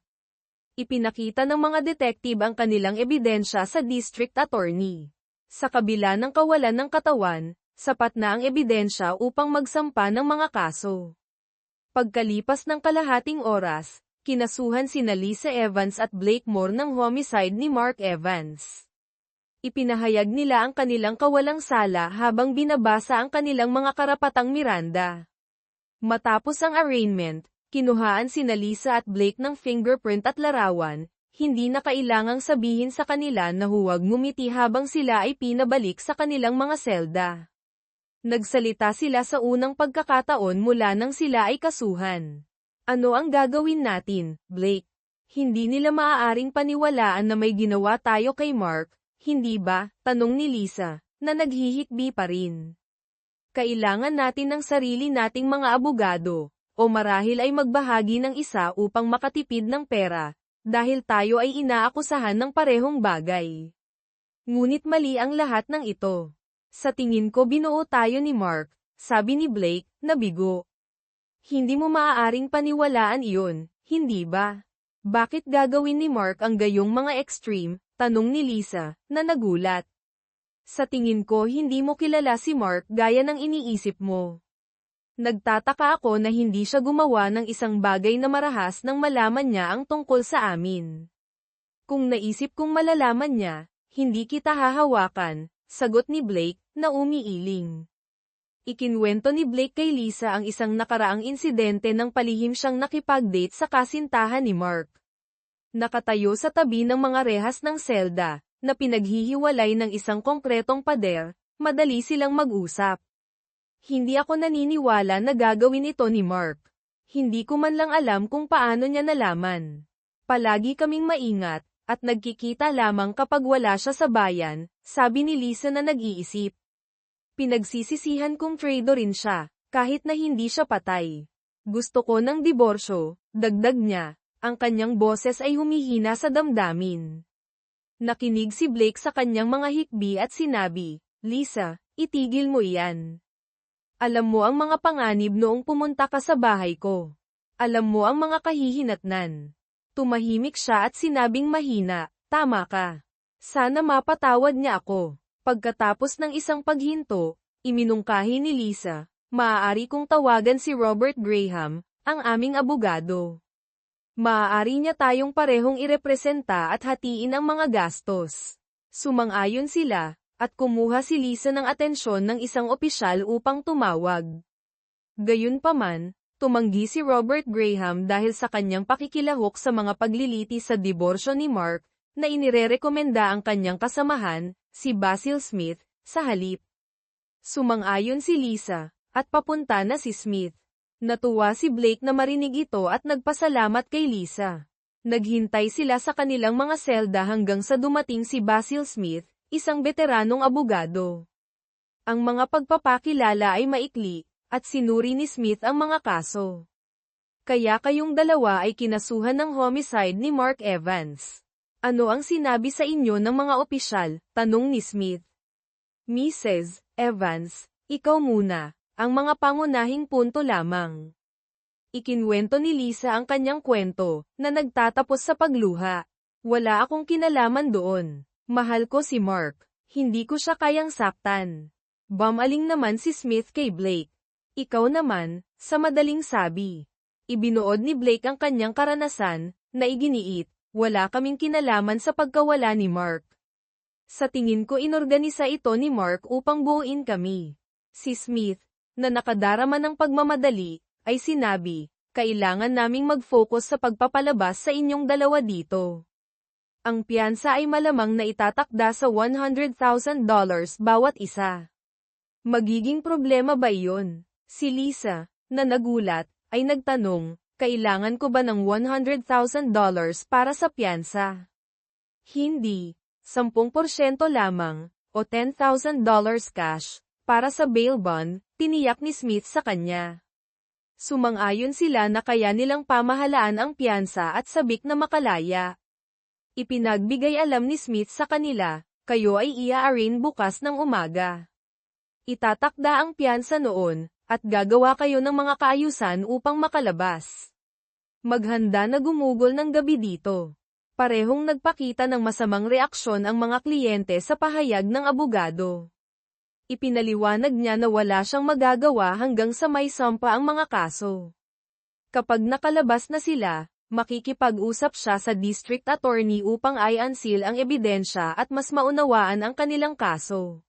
Ipinakita ng mga detective ang kanilang ebidensya sa district attorney. Sa kabila ng kawalan ng katawan, sapat na ang ebidensya upang magsampa ng mga kaso. Pagkalipas ng kalahating oras, kinasuhan sina Lisa Evans at Blakemore ng homicide ni Mark Evans. Ipinahayag nila ang kanilang kawalang sala habang binabasa ang kanilang mga karapatang Miranda. Matapos ang arraignment, kinuhaan sina Lisa at Blake ng fingerprint at larawan, hindi na kailangang sabihin sa kanila na huwag ngumiti habang sila ay pinabalik sa kanilang mga selda. Nagsalita sila sa unang pagkakataon mula nang sila ay kasuhan. Ano ang gagawin natin, Blake? Hindi nila maaaring paniwalaan na may ginawa tayo kay Mark. Hindi ba? Tanong ni Lisa, na naghihikbi pa rin. Kailangan natin ng sarili nating mga abogado, o marahil ay magbahagi ng isa upang makatipid ng pera, dahil tayo ay inaakusahan ng parehong bagay. Ngunit mali ang lahat ng ito. Sa tingin ko binuo tayo ni Mark, sabi ni Blake, na bigo. Hindi mo maaaring paniwalaan iyon, hindi ba? Bakit gagawin ni Mark ang gayong mga extreme? Tanong ni Lisa, na nagulat. Sa tingin ko hindi mo kilala si Mark gaya ng iniisip mo. Nagtataka ako na hindi siya gumawa ng isang bagay na marahas nang malaman niya ang tungkol sa amin. Kung naisip kong malalaman niya, hindi kita hahawakan, sagot ni Blake, na umiiling. Ikinwento ni Blake kay Lisa ang isang nakaraang insidente nang palihim siyang nakipag-date sa kasintahan ni Mark. Nakatayo sa tabi ng mga rehas ng selda, na pinaghihiwalay ng isang konkretong pader, madali silang mag-usap. Hindi ako naniniwala na gagawin ito ni Mark. Hindi ko man lang alam kung paano niya nalaman. Palagi kaming maingat, at nagkikita lamang kapag wala siya sa bayan, sabi ni Lisa na nag-iisip. Pinagsisisihan kong traidorin siya, kahit na hindi siya patay. Gusto ko ng diborsyo, dagdag niya. Ang kanyang boses ay humihina sa damdamin. Nakinig si Blake sa kanyang mga hikbi at sinabi, Lisa, itigil mo iyan. Alam mo ang mga panganib noong pumunta ka sa bahay ko. Alam mo ang mga kahihinatnan. Tumahimik siya at sinabing mahina, tama ka. Sana mapatawad niya ako. Pagkatapos ng isang paghinto, iminungkahi ni Lisa, maaari kong tawagan si Robert Graham, ang aming abogado. Maaari niya tayong parehong irepresenta at hatiin ang mga gastos. Sumang-ayon sila, at kumuha si Lisa ng atensyon ng isang opisyal upang tumawag. Gayunpaman, tumanggi si Robert Graham dahil sa kanyang pakikilahok sa mga pagliliti sa diborsyo ni Mark, na inirerekomenda ang kanyang kasamahan, si Basil Smith, sa halip. Sumang-ayon si Lisa, at papunta na si Smith. Natuwa si Blake na marinig ito at nagpasalamat kay Lisa. Naghintay sila sa kanilang mga selda hanggang sa dumating si Basil Smith, isang veteranong abogado. Ang mga pagpapakilala ay maikli, at sinuri ni Smith ang mga kaso. Kaya kayong dalawa ay kinasuhan ng homicide ni Mark Evans. Ano ang sinabi sa inyo ng mga opisyal? Tanong ni Smith. Mrs. Evans, ikaw muna, ang mga pangunahing punto lamang. Ikinwento ni Lisa ang kanyang kwento, na nagtatapos sa pagluha. Wala akong kinalaman doon. Mahal ko si Mark. Hindi ko siya kayang saktan. Bumaling naman si Smith kay Blake. Ikaw naman, sa madaling sabi. Ibinuod ni Blake ang kanyang karanasan, na iginiit, wala kaming kinalaman sa pagkawala ni Mark. Sa tingin ko inorganisa ito ni Mark upang buuin kami. Si Smith, na nakadarama ng pagmamadali, ay sinabi, kailangan naming mag-focus sa pagpapalabas sa inyong dalawa dito. Ang piyansa ay malamang na itatakda sa $100,000 bawat isa. Magiging problema ba iyon? Si Lisa, na nagulat, ay nagtanong, kailangan ko ba ng $100,000 para sa piyansa? Hindi, 10% lamang, o $10,000 cash, para sa bail bond, tiniyak ni Smith sa kanya. Sumang-ayon sila na kaya nilang pamahalaan ang piyansa at sabik na makalaya. Ipinagbigay alam ni Smith sa kanila, kayo ay i-arraign bukas ng umaga. Itatakda ang piyansa noon, at gagawa kayo ng mga kaayusan upang makalabas. Maghanda na gumugol ng gabi dito. Parehong nagpakita ng masamang reaksyon ang mga kliyente sa pahayag ng abogado. Ipinaliwanag niya na wala siyang magagawa hanggang sa may sampa ang mga kaso. Kapag nakalabas na sila, makikipag-usap siya sa district attorney upang i-unseal ang ebidensya at mas maunawaan ang kanilang kaso.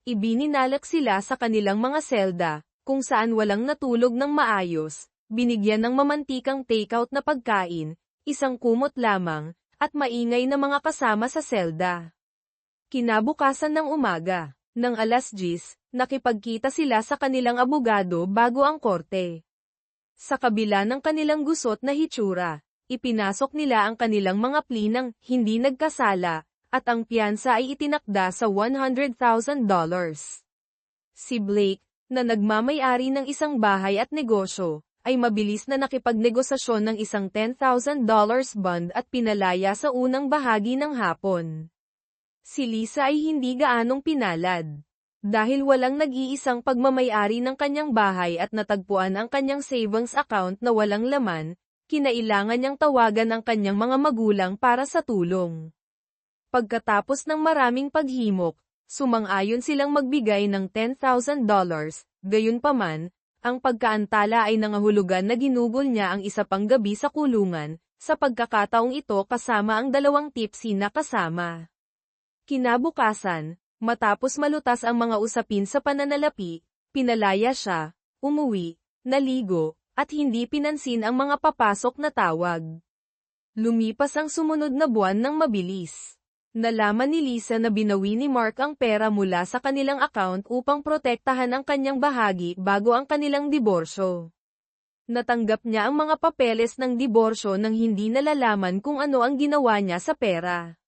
Ibininalak sila sa kanilang mga selda, kung saan walang natulog ng maayos, binigyan ng mamantikang takeout na pagkain, isang kumot lamang, at maingay na mga kasama sa selda. Kinabukasan ng umaga, ng 10:00, nakipagkita sila sa kanilang abogado bago ang korte. Sa kabila ng kanilang gusot na hitsura, ipinasok nila ang kanilang mga plea ng hindi nagkasala, at ang piyansa ay itinakda sa $100,000. Si Blake, na nagmamay-ari ng isang bahay at negosyo, ay mabilis na nakipagnegosasyon ng isang $10,000 bond at pinalaya sa unang bahagi ng hapon. Si Lisa ay hindi gaanong pinalad. Dahil walang nag-iisang pagmamay-ari ng kanyang bahay at natagpuan ang kanyang savings account na walang laman, kinailangan niyang tawagan ang kanyang mga magulang para sa tulong. Pagkatapos ng maraming paghimok, sumang-ayon silang magbigay ng $10,000, gayunpaman, ang pagkaantala ay nangahulugan na ginugol niya ang isa pang gabi sa kulungan, sa pagkakataong ito kasama ang 2 tipsy na kasama. Kinabukasan, matapos malutas ang mga usapin sa pananalapi, pinalaya siya, umuwi, naligo, at hindi pinansin ang mga papasok na tawag. Lumipas ang sumunod na buwan ng mabilis. Nalaman ni Lisa na binawi ni Mark ang pera mula sa kanilang account upang protektahan ang kanyang bahagi bago ang kanilang diborsyo. Natanggap niya ang mga papeles ng diborsyo nang hindi nalalaman kung ano ang ginawa niya sa pera.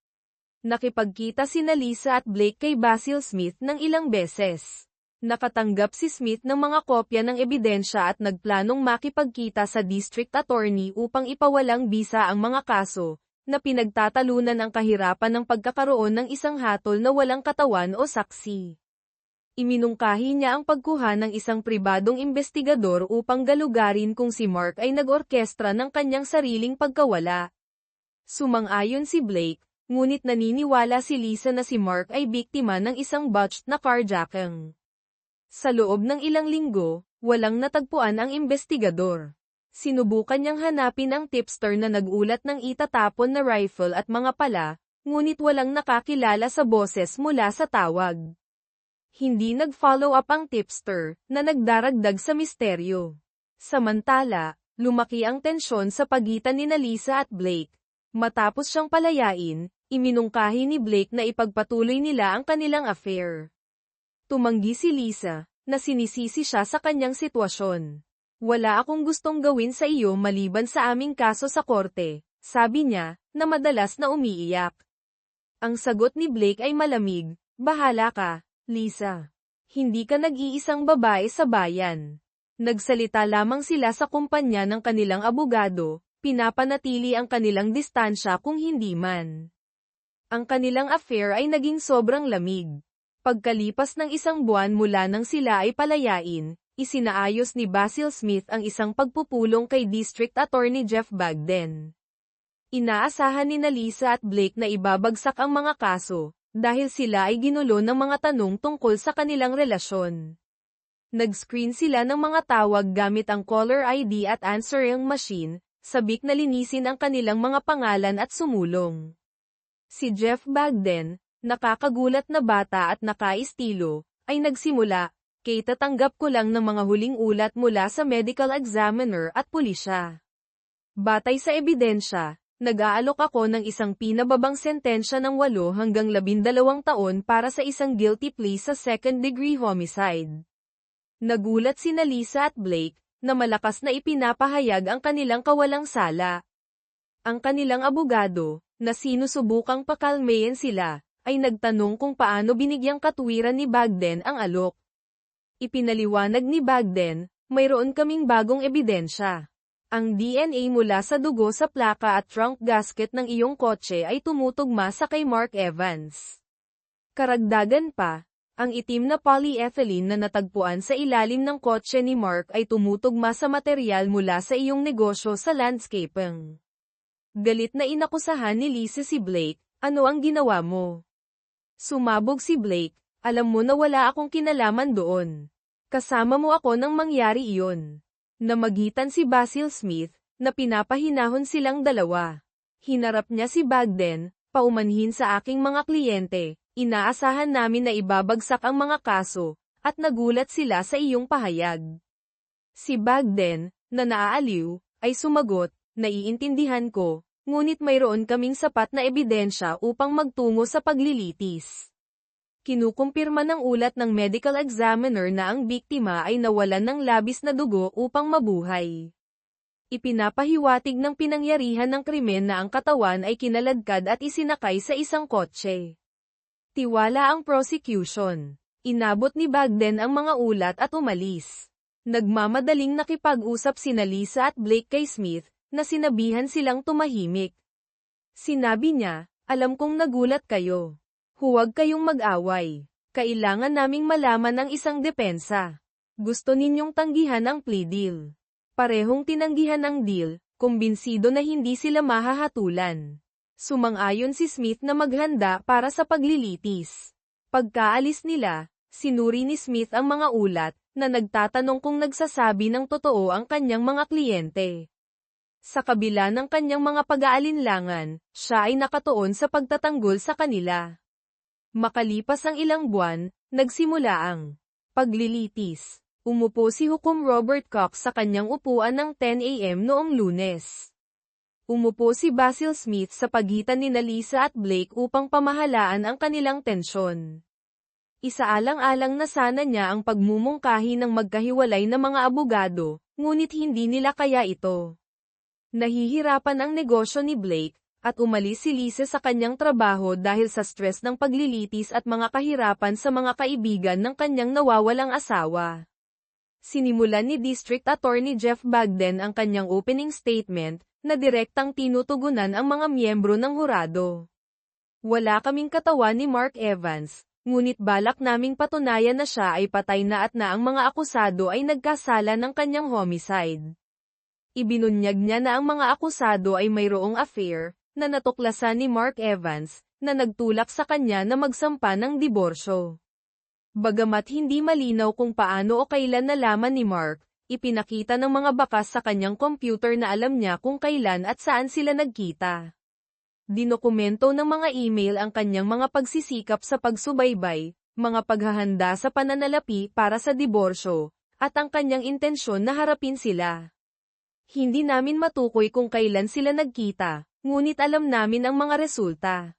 Nakipagkita sina Lisa at Blake kay Basil Smith ng ilang beses. Nakatanggap si Smith ng mga kopya ng ebidensya at nagplanong makipagkita sa district attorney upang ipawalang bisa ang mga kaso, na pinagtatalunan ang kahirapan ng pagkakaroon ng isang hatol na walang katawan o saksi. Iminungkahi niya ang pagkuha ng isang pribadong investigador upang galugarin kung si Mark ay nag-orkestra ng kanyang sariling pagkawala. Sumang-ayon si Blake, ngunit naniniwala si Lisa na si Mark ay biktima ng isang botched na carjacking. Sa loob ng ilang linggo, walang natagpuan ang investigador. Sinubukan niyang hanapin ang tipster na nag-ulat ng itatapon na rifle at mga pala, ngunit walang nakakilala sa boses mula sa tawag. Hindi nag-follow up ang tipster, na nagdaragdag sa misteryo. Samantala, lumaki ang tensyon sa pagitan ni Lisa at Blake. Matapos siyang palayain, iminungkahi ni Blake na ipagpatuloy nila ang kanilang affair. Tumanggi si Lisa, na sinisisi siya sa kanyang sitwasyon. Wala akong gustong gawin sa iyo maliban sa aming kaso sa korte, sabi niya, na madalas na umiiyak. Ang sagot ni Blake ay malamig, bahala ka, Lisa. Hindi ka nag-iisang babae sa bayan. Nagsalita lamang sila sa kumpanya ng kanilang abogado, pinapanatili ang kanilang distansya kung hindi man. Ang kanilang affair ay naging sobrang lamig. Pagkalipas ng isang buwan mula nang sila ay palayain, isinaayos ni Basil Smith ang isang pagpupulong kay District Attorney Jeff Bagden. Inaasahan ni Lisa at Blake na ibabagsak ang mga kaso, dahil sila ay ginulo ng mga tanong tungkol sa kanilang relasyon. Nag-screen sila ng mga tawag gamit ang caller ID at answering machine, sabik na linisin ang kanilang mga pangalan at sumulong. Si Jeff Bagden, nakakagulat na bata at nakaistilo, ay nagsimula, kay tatanggap ko lang ng mga huling ulat mula sa medical examiner at pulisya. Batay sa ebidensya, nag-aalok ako ng isang pinababang sentensya ng 8 hanggang 12 taon para sa isang guilty plea sa second-degree homicide. Nagulat sina Lisa at Blake, na malakas na ipinapahayag ang kanilang kawalang sala. Ang kanilang abogado, na sinusubukang pakalmayan sila, ay nagtanong kung paano binigyang katwiran ni Bagden ang alok. Ipinaliwanag ni Bagden, mayroon kaming bagong ebidensya. Ang DNA mula sa dugo sa plaka at trunk gasket ng iyong kotse ay tumutugma sa kay Mark Evans. Karagdagan pa, ang itim na polyethylene na natagpuan sa ilalim ng kotse ni Mark ay tumutugma sa material mula sa iyong negosyo sa landscaping. Galit na inakusahan ni Lisa si Blake, ano ang ginawa mo? Sumabog si Blake, alam mo na wala akong kinalaman doon. Kasama mo ako nang mangyari iyon. Namagitan si Basil Smith, na pinapahinahon silang dalawa. Hinarap niya si Bagden, paumanhin sa aking mga kliyente, inaasahan namin na ibabagsak ang mga kaso, at nagulat sila sa iyong pahayag. Si Bagden, na naaaliw, ay sumagot, naiintindihan ko, ngunit mayroon kaming sapat na ebidensya upang magtungo sa paglilitis. Kinukumpirma ng ulat ng medical examiner na ang biktima ay nawalan ng labis na dugo upang mabuhay. Ipinapahiwatig ng pinangyarihan ng krimen na ang katawan ay kinaladkad at isinakay sa isang kotse. Tiwala ang prosecution. Inabot ni Bagden ang mga ulat at umalis. Nagmamadaling nakipag-usap sina Lisa at Blake kay Smith, na sinabihan silang tumahimik. Sinabi niya, alam kong nagulat kayo. Huwag kayong mag-away. Kailangan naming malaman ang isang depensa. Gusto ninyong tanggihan ang plea deal. Parehong tinanggihan ang deal, kumbinsido na hindi sila mahahatulan. Sumang-ayon si Smith na maghanda para sa paglilitis. Pagkaalis nila, sinuri ni Smith ang mga ulat, na nagtatanong kung nagsasabi ng totoo ang kanyang mga kliyente. Sa kabila ng kanyang mga pag-aalinlangan, siya ay nakatuon sa pagtatanggol sa kanila. Makalipas ang ilang buwan, nagsimula ang paglilitis. Umupo si Hukom Robert Cox sa kanyang upuan ng 10 a.m. noong Lunes. Umupo si Basil Smith sa pagitan ni Lisa at Blake upang pamahalaan ang kanilang tensyon. Isaalang-alang na sana niya ang pagmumungkahi ng magkahiwalay na mga abogado, ngunit hindi nila kaya ito. Nahihirapan ang negosyo ni Blake, at umalis si Lisa sa kanyang trabaho dahil sa stress ng paglilitis at mga kahirapan sa mga kaibigan ng kanyang nawawalang asawa. Sinimulan ni District Attorney Jeff Bagden ang kanyang opening statement, na direktang tinutugunan ang mga miyembro ng hurado. Wala kaming katawan ni Mark Evans, ngunit balak naming patunayan na siya ay patay na at na ang mga akusado ay nagkasala ng kanyang homicide. Ibinunyag niya na ang mga akusado ay mayroong affair, na natuklasan ni Mark Evans, na nagtulak sa kanya na magsampa ng diborsyo. Bagamat hindi malinaw kung paano o kailan nalaman ni Mark, ipinakita ng mga bakas sa kanyang computer na alam niya kung kailan at saan sila nagkita. Dinokumento ng mga email ang kanyang mga pagsisikap sa pagsubaybay, mga paghahanda sa pananalapi para sa diborsyo, at ang kanyang intensyon na harapin sila. Hindi namin matukoy kung kailan sila nagkita, ngunit alam namin ang mga resulta.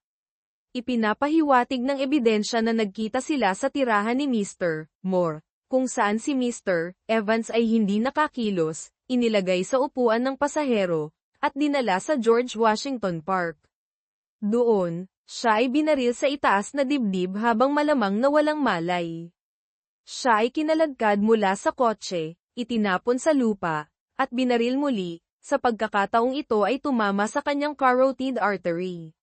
Ipinapahiwatig ng ebidensya na nagkita sila sa tirahan ni Mr. Moore, kung saan si Mr. Evans ay hindi nakakilos, inilagay sa upuan ng pasahero, at dinala sa George Washington Park. Doon, siya ay binaril sa itaas na dibdib habang malamang na walang malay. Siya ay kinaladkad mula sa kotse, itinapon sa lupa, at binaril muli, sa pagkakataong ito ay tumama sa kanyang carotid artery.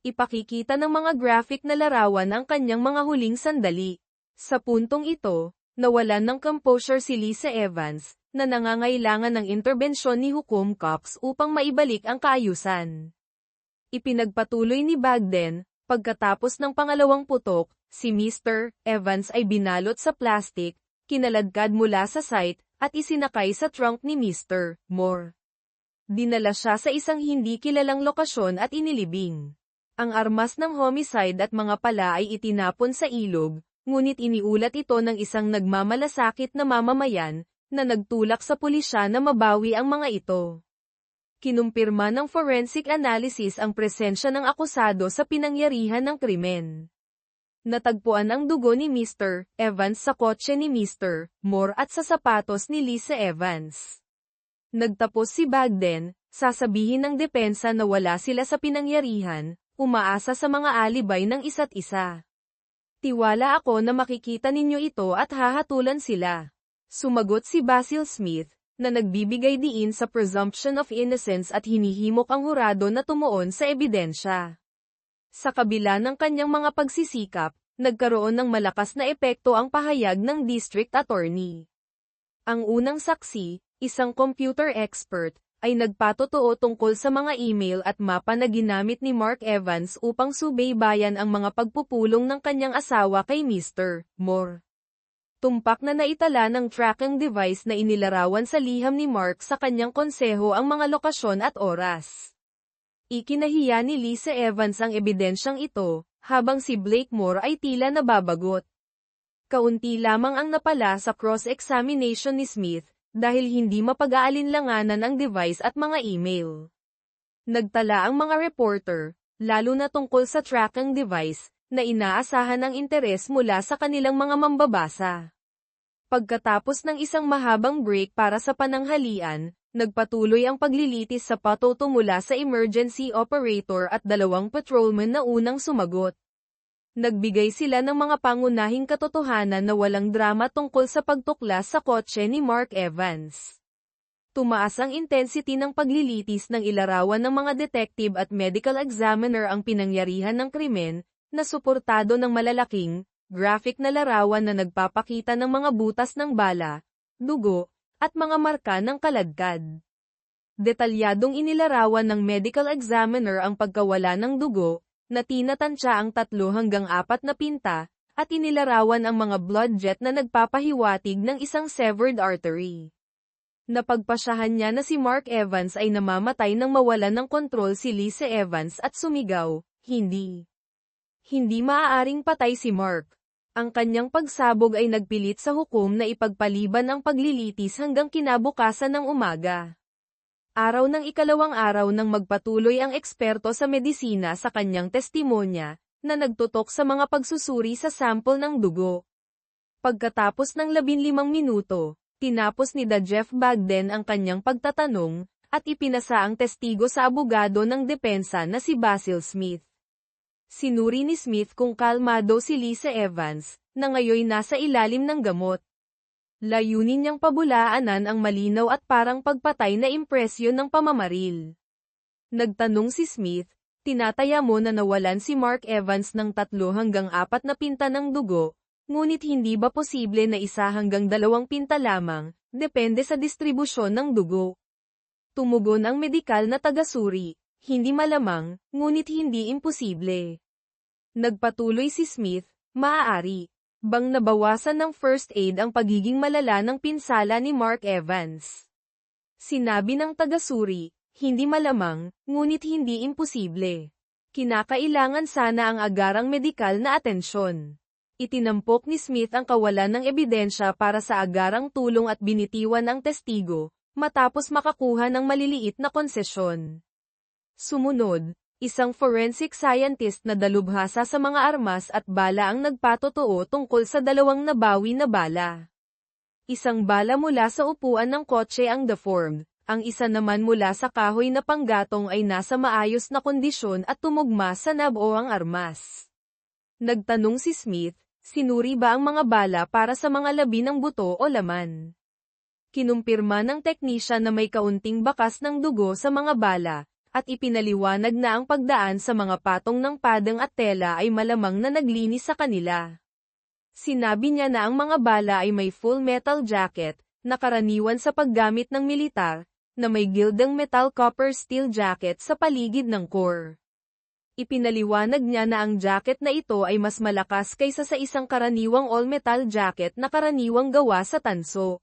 Ipakikita ng mga graphic na larawan ang kanyang mga huling sandali. Sa puntong ito, nawalan ng composure si Lisa Evans, na nangangailangan ng interbensyon ni Hukom Cox upang maibalik ang kaayusan. Ipinagpatuloy ni Bagden, pagkatapos ng pangalawang putok, si Mr. Evans ay binalot sa plastik, kinaladkad mula sa site, at isinakay sa trunk ni Mr. Moore. Dinala siya sa isang hindi kilalang lokasyon at inilibing. Ang armas ng homicide at mga pala ay itinapon sa ilog, ngunit iniulat ito ng isang nagmamalasakit na mamamayan, na nagtulak sa pulisya na mabawi ang mga ito. Kinumpirma ng forensic analysis ang presensya ng akusado sa pinangyarihan ng krimen. Natagpuan ang dugo ni Mr. Evans sa kotse ni Mr. Moore at sa sapatos ni Lisa Evans. Nagtapos si Bagden, sasabihin ng depensa na wala sila sa pinangyarihan, umaasa sa mga alibay ng isa't isa. Tiwala ako na makikita ninyo ito at hahatulan sila. Sumagot si Basil Smith, na nagbibigay diin sa presumption of innocence at hinihimok ang hurado na tumuon sa ebidensya. Sa kabila ng kanyang mga pagsisikap, nagkaroon ng malakas na epekto ang pahayag ng district attorney. Ang unang saksi, isang computer expert, ay nagpatotoo tungkol sa mga email at mapa na ginamit ni Mark Evans upang subaybayan ang mga pagpupulong ng kanyang asawa kay Mr. Moore. Tumpak na naitala ng tracking device na inilarawan sa liham ni Mark sa kanyang konseho ang mga lokasyon at oras. Ikinahiya ni Lisa Evans ang ebidensyang ito, habang si Blake Moore ay tila nababagot. Kaunti lamang ang napala sa cross-examination ni Smith, dahil hindi mapag-aalinlanganan ang device at mga email. Nagtala ang mga reporter, lalo na tungkol sa tracking device, na inaasahan ang interes mula sa kanilang mga mambabasa. Pagkatapos ng isang mahabang break para sa pananghalian, nagpatuloy ang paglilitis sa patoto mula sa emergency operator at dalawang patrolman na unang sumagot. Nagbigay sila ng mga pangunahing katotohanan na walang drama tungkol sa pagtuklas sa kotse ni Mark Evans. Tumaas ang intensity ng paglilitis ng ilarawan ng mga detective at medical examiner ang pinangyarihan ng krimen, na suportado ng malalaking, graphic na larawan na nagpapakita ng mga butas ng bala, dugo, at mga marka ng kaladkad. Detalyadong inilarawan ng medical examiner ang pagkawala ng dugo, na tinatansya ang 3 hanggang 4 na pinta, at inilarawan ang mga blood jet na nagpapahiwatig ng isang severed artery. Napagpasyahan niya na si Mark Evans ay namamatay nang mawalan ng kontrol si Lisa Evans at sumigaw, "Hindi! Hindi maaaring patay si Mark." Ang kanyang pagsabog ay nagpilit sa hukom na ipagpaliban ang paglilitis hanggang kinabukasan ng umaga. Araw ng ikalawang araw nang magpatuloy ang eksperto sa medisina sa kanyang testimonya, na nagtutok sa mga pagsusuri sa sample ng dugo. Pagkatapos ng 15 minuto, tinapos ni Jeff Bagden ang kanyang pagtatanong, at ipinasa ang testigo sa abogado ng depensa na si Basil Smith. Sinuri ni Smith kung kalmado si Lisa Evans, na ngayoy nasa ilalim ng gamot. Layunin niyang pabulaanan ang malinaw at parang pagpatay na impresyon ng pamamaril. Nagtanong si Smith, Tinataya mo na nawalan si Mark Evans ng 3 hanggang 4 na pinta ng dugo, ngunit hindi ba posible na 1 hanggang 2 pinta lamang, depende sa distribusyon ng dugo. Tumugon ang medikal na tagasuri, hindi malamang, ngunit hindi imposible. Nagpatuloy si Smith, maaari bang nabawasan ng first aid ang pagiging malala ng pinsala ni Mark Evans? Sinabi ng tagasuri, hindi malamang, ngunit hindi imposible. Kinakailangan sana ang agarang medikal na atensyon. Itinampok ni Smith ang kawalan ng ebidensya para sa agarang tulong at binitiwan ang testigo, matapos makakuha ng maliliit na konsesyon. Sumunod, isang forensic scientist na dalubhasa sa mga armas at bala ang nagpatotoo tungkol sa 2 nabawi na bala. Isang bala mula sa upuan ng kotse ang deformed, ang isa naman mula sa kahoy na panggatong ay nasa maayos na kondisyon at tumugma sa nab o ang armas. Nagtanong si Smith, sinuri ba ang mga bala para sa mga labi ng buto o laman? Kinumpirma ng teknisyan na may kaunting bakas ng dugo sa mga bala, at ipinaliwanag na ang pagdaan sa mga patong ng padang at tela ay malamang na naglinis sa kanila. Sinabi niya na ang mga bala ay may full metal jacket, na karaniwan sa paggamit ng militar, na may gildang metal copper steel jacket sa paligid ng core. Ipinaliwanag niya na ang jacket na ito ay mas malakas kaysa sa isang karaniwang all-metal jacket na karaniwang gawa sa tanso.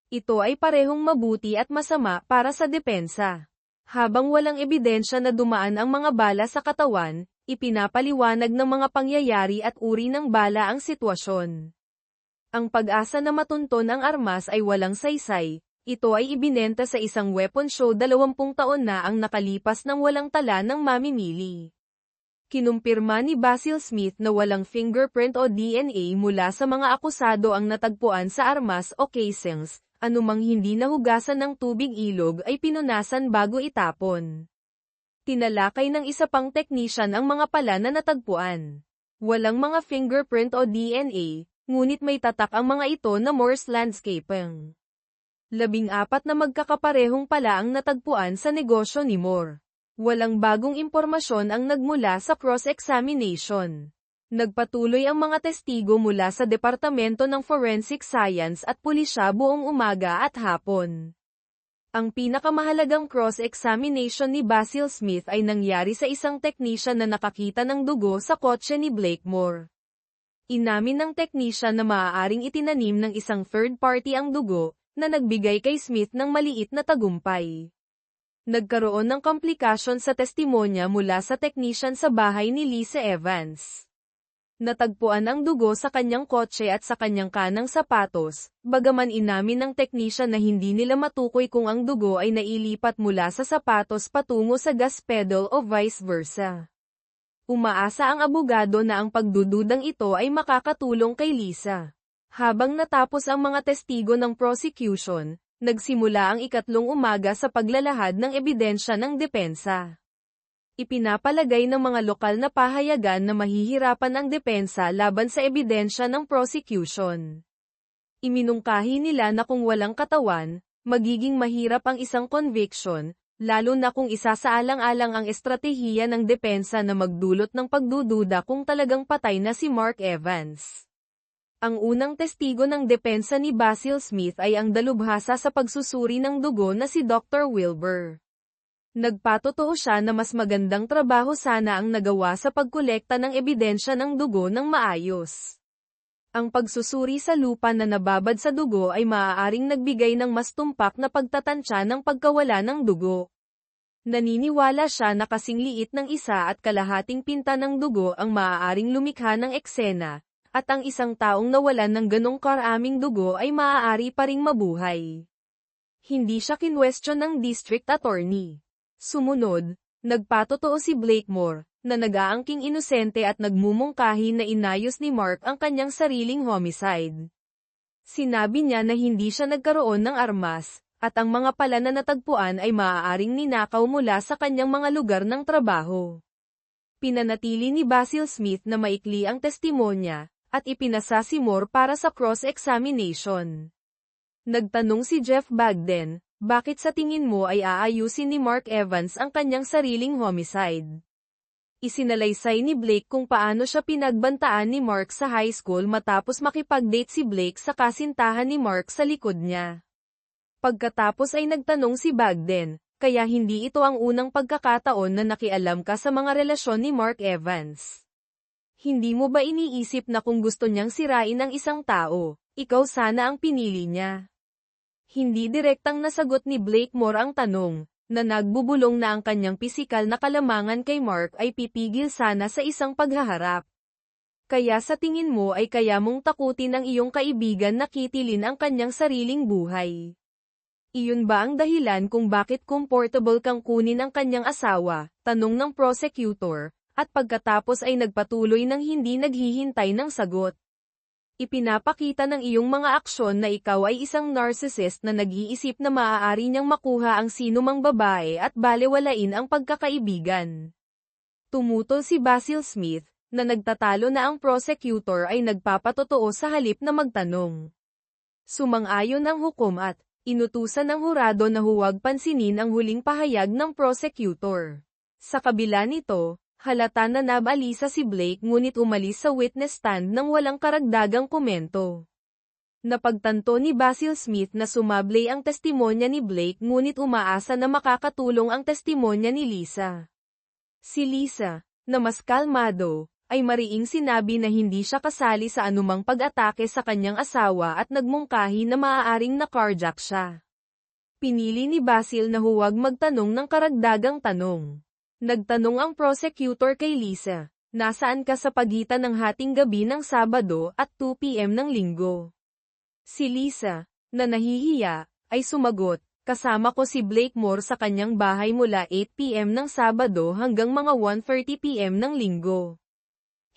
Ito ay parehong mabuti at masama para sa depensa. Habang walang ebidensya na dumaan ang mga bala sa katawan, ipinapaliwanag ng mga pangyayari at uri ng bala ang sitwasyon. Ang pag-asa na matunton ang armas ay walang saysay, ito ay ibinenta sa isang weapon show 20 taon na ang nakalipas ng walang tala ng mamimili. Kinumpirma ni Basil Smith na walang fingerprint o DNA mula sa mga akusado ang natagpuan sa armas o casings. Anumang hindi nahugasan ng tubig ilog ay pinunasan bago itapon. Tinalakay ng isa pang teknisyan ang mga pala na natagpuan. Walang mga fingerprint o DNA, ngunit may tatak ang mga ito na Morse landscaping. 14 na magkakaparehong pala ang natagpuan sa negosyo ni Moore. Walang bagong impormasyon ang nagmula sa cross-examination. Nagpatuloy ang mga testigo mula sa Departamento ng Forensic Science at pulisya buong umaga at hapon. Ang pinakamahalagang cross-examination ni Basil Smith ay nangyari sa isang teknisyan na nakakita ng dugo sa kotse ni Blakemore. Inamin ng teknisyan na maaaring itinanim ng isang third party ang dugo, na nagbigay kay Smith ng maliit na tagumpay. Nagkaroon ng komplikasyon sa testimonya mula sa teknisyan sa bahay ni Lisa Evans. Natagpuan ang dugo sa kanyang kotse at sa kanyang kanang sapatos, bagaman inamin ng teknisyan na hindi nila matukoy kung ang dugo ay nailipat mula sa sapatos patungo sa gas pedal o vice versa. Umaasa ang abogado na ang pagdududang ito ay makakatulong kay Lisa. Habang natapos ang mga testigo ng prosecution, nagsimula ang 3 umaga sa paglalahad ng ebidensya ng depensa. Ipinapalagay ng mga lokal na pahayagan na mahihirapan ang depensa laban sa ebidensya ng prosecution. Iminungkahi nila na kung walang katawan, magiging mahirap ang isang conviction, lalo na kung isasaalang-alang ang estratehiya ng depensa na magdulot ng pagdududa kung talagang patay na si Mark Evans. Ang unang testigo ng depensa ni Basil Smith ay ang dalubhasa sa pagsusuri ng dugo na si Dr. Wilbur. Nagpatotoo siya na mas magandang trabaho sana ang nagawa sa pagkolekta ng ebidensya ng dugo ng maayos. Ang pagsusuri sa lupa na nababad sa dugo ay maaaring nagbigay ng mas tumpak na pagtatansya ng pagkawala ng dugo. Naniniwala siya na kasing liit ng 1.5 pinta ng dugo ang maaaring lumikha ng eksena, at ang isang taong nawalan ng ganong karaming dugo ay maaari pa ring mabuhay. Hindi siya kinwestiyon ng district attorney. Sumunod, nagpatotoo si Blakemore, na nag-aangking inosente at nagmumungkahi na inayos ni Mark ang kanyang sariling homicide. Sinabi niya na hindi siya nagkaroon ng armas, at ang mga pala na natagpuan ay maaaring ninakaw mula sa kanyang mga lugar ng trabaho. Pinanatili ni Basil Smith na maikli ang testimonya, at ipinasa si Moore para sa cross-examination. Nagtanong si Jeff Bagden, bakit sa tingin mo ay aayusin ni Mark Evans ang kanyang sariling homicide? Isinalaysay ni Blake kung paano siya pinagbantaan ni Mark sa high school matapos makipag-date si Blake sa kasintahan ni Mark sa likod niya. Pagkatapos ay nagtanong si Bagden, kaya hindi ito ang unang pagkakataon na nakialam ka sa mga relasyon ni Mark Evans. Hindi mo ba iniisip na kung gusto niyang sirain ang isang tao, ikaw sana ang pinili niya? Hindi direktang nasagot ni Blakemore ang tanong, na nagbubulong na ang kanyang pisikal na kalamangan kay Mark ay pipigil sana sa isang paghaharap. Kaya sa tingin mo ay kaya mong takutin ang iyong kaibigan na kitilin ang kanyang sariling buhay. Iyon ba ang dahilan kung bakit comfortable kang kunin ang kanyang asawa, tanong ng prosecutor, at pagkatapos ay nagpatuloy ng hindi naghihintay ng sagot. Ipinapakita ng iyong mga aksyon na ikaw ay isang narcissist na nag-iisip na maaari niyang makuha ang sinumang babae at balewalain ang pagkakaibigan. Tumutol si Basil Smith, na nagtatalo na ang prosecutor ay nagpapatotoo sa halip na magtanong. Sumang-ayon ang hukom at inutusan ng hurado na huwag pansinin ang huling pahayag ng prosecutor. Sa kabila nito, halata na nabalisa si Blake ngunit umalis sa witness stand nang walang karagdagang komento. Napagtanto ni Basil Smith na sumablay ang testimonya ni Blake ngunit umaasa na makakatulong ang testimonya ni Lisa. Si Lisa, na mas kalmado, ay mariing sinabi na hindi siya kasali sa anumang pag-atake sa kanyang asawa at nagmungkahi na maaaring na-carjack siya. Pinili ni Basil na huwag magtanong ng karagdagang tanong. Nagtanong ang prosecutor kay Lisa, nasaan ka sa pagitan ng hating gabi ng Sabado at 2 p.m. ng Linggo? Si Lisa, na nahihiya, ay sumagot, kasama ko si Blakemore sa kanyang bahay mula 8 p.m. ng Sabado hanggang mga 1:30 p.m. ng Linggo.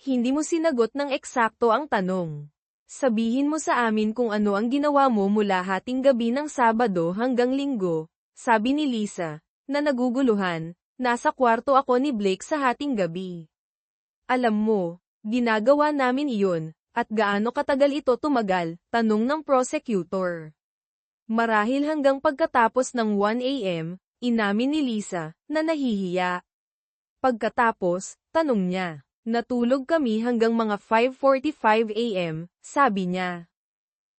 Hindi mo sinagot ng eksakto ang tanong. Sabihin mo sa amin kung ano ang ginawa mo mula hating gabi ng Sabado hanggang Linggo, sabi ni Lisa, na naguguluhan. Nasa kwarto ako ni Blake sa hating gabi. Alam mo, ginagawa namin iyon, at gaano katagal ito tumagal, tanong ng prosecutor. Marahil hanggang pagkatapos ng 1 a.m., inamin ni Lisa, na nahihiya. Pagkatapos, tanong niya, natulog kami hanggang mga 5:45 a.m., sabi niya.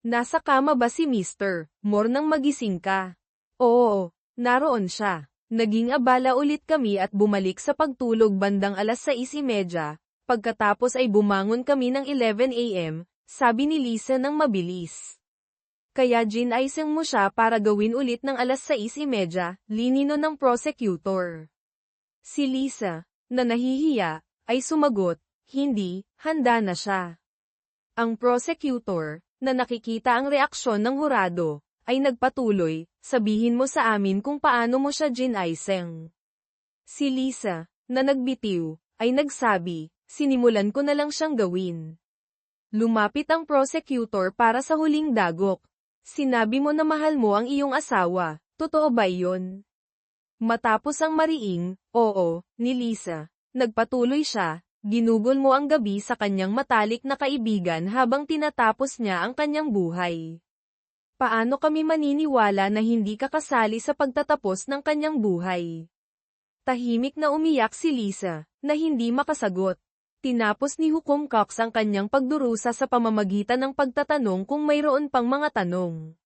Nasa kama ba si Mr. Moore nang magising ka? Oo, naroon siya. Naging abala ulit kami at bumalik sa pagtulog bandang 6:30, pagkatapos ay bumangon kami ng 11 a.m., sabi ni Lisa ng mabilis. Kaya ginaisang mo siya para gawin ulit ng 6:30, linino ng prosecutor. Si Lisa, na nahihiya, ay sumagot, hindi, handa na siya. Ang prosecutor, na nakikita ang reaksyon ng hurado, ay nagpatuloy, sabihin mo sa amin kung paano mo siya ginaisang. Si Lisa, na nagbitiw, ay nagsabi, sinimulan ko na lang siyang gawin. Lumapit ang prosecutor para sa huling dagok. Sinabi mo na mahal mo ang iyong asawa, totoo ba iyon? Matapos ang mariing, oo, ni Lisa, nagpatuloy siya, ginugol mo ang gabi sa kanyang matalik na kaibigan habang tinatapos niya ang kanyang buhay. Paano kami maniniwala na hindi ka kasali sa pagtatapos ng kanyang buhay? Tahimik na umiyak si Lisa, na hindi makasagot. Tinapos ni Hukom Cox ang kanyang pagdurusa sa pamamagitan ng pagtatanong kung mayroon pang mga tanong.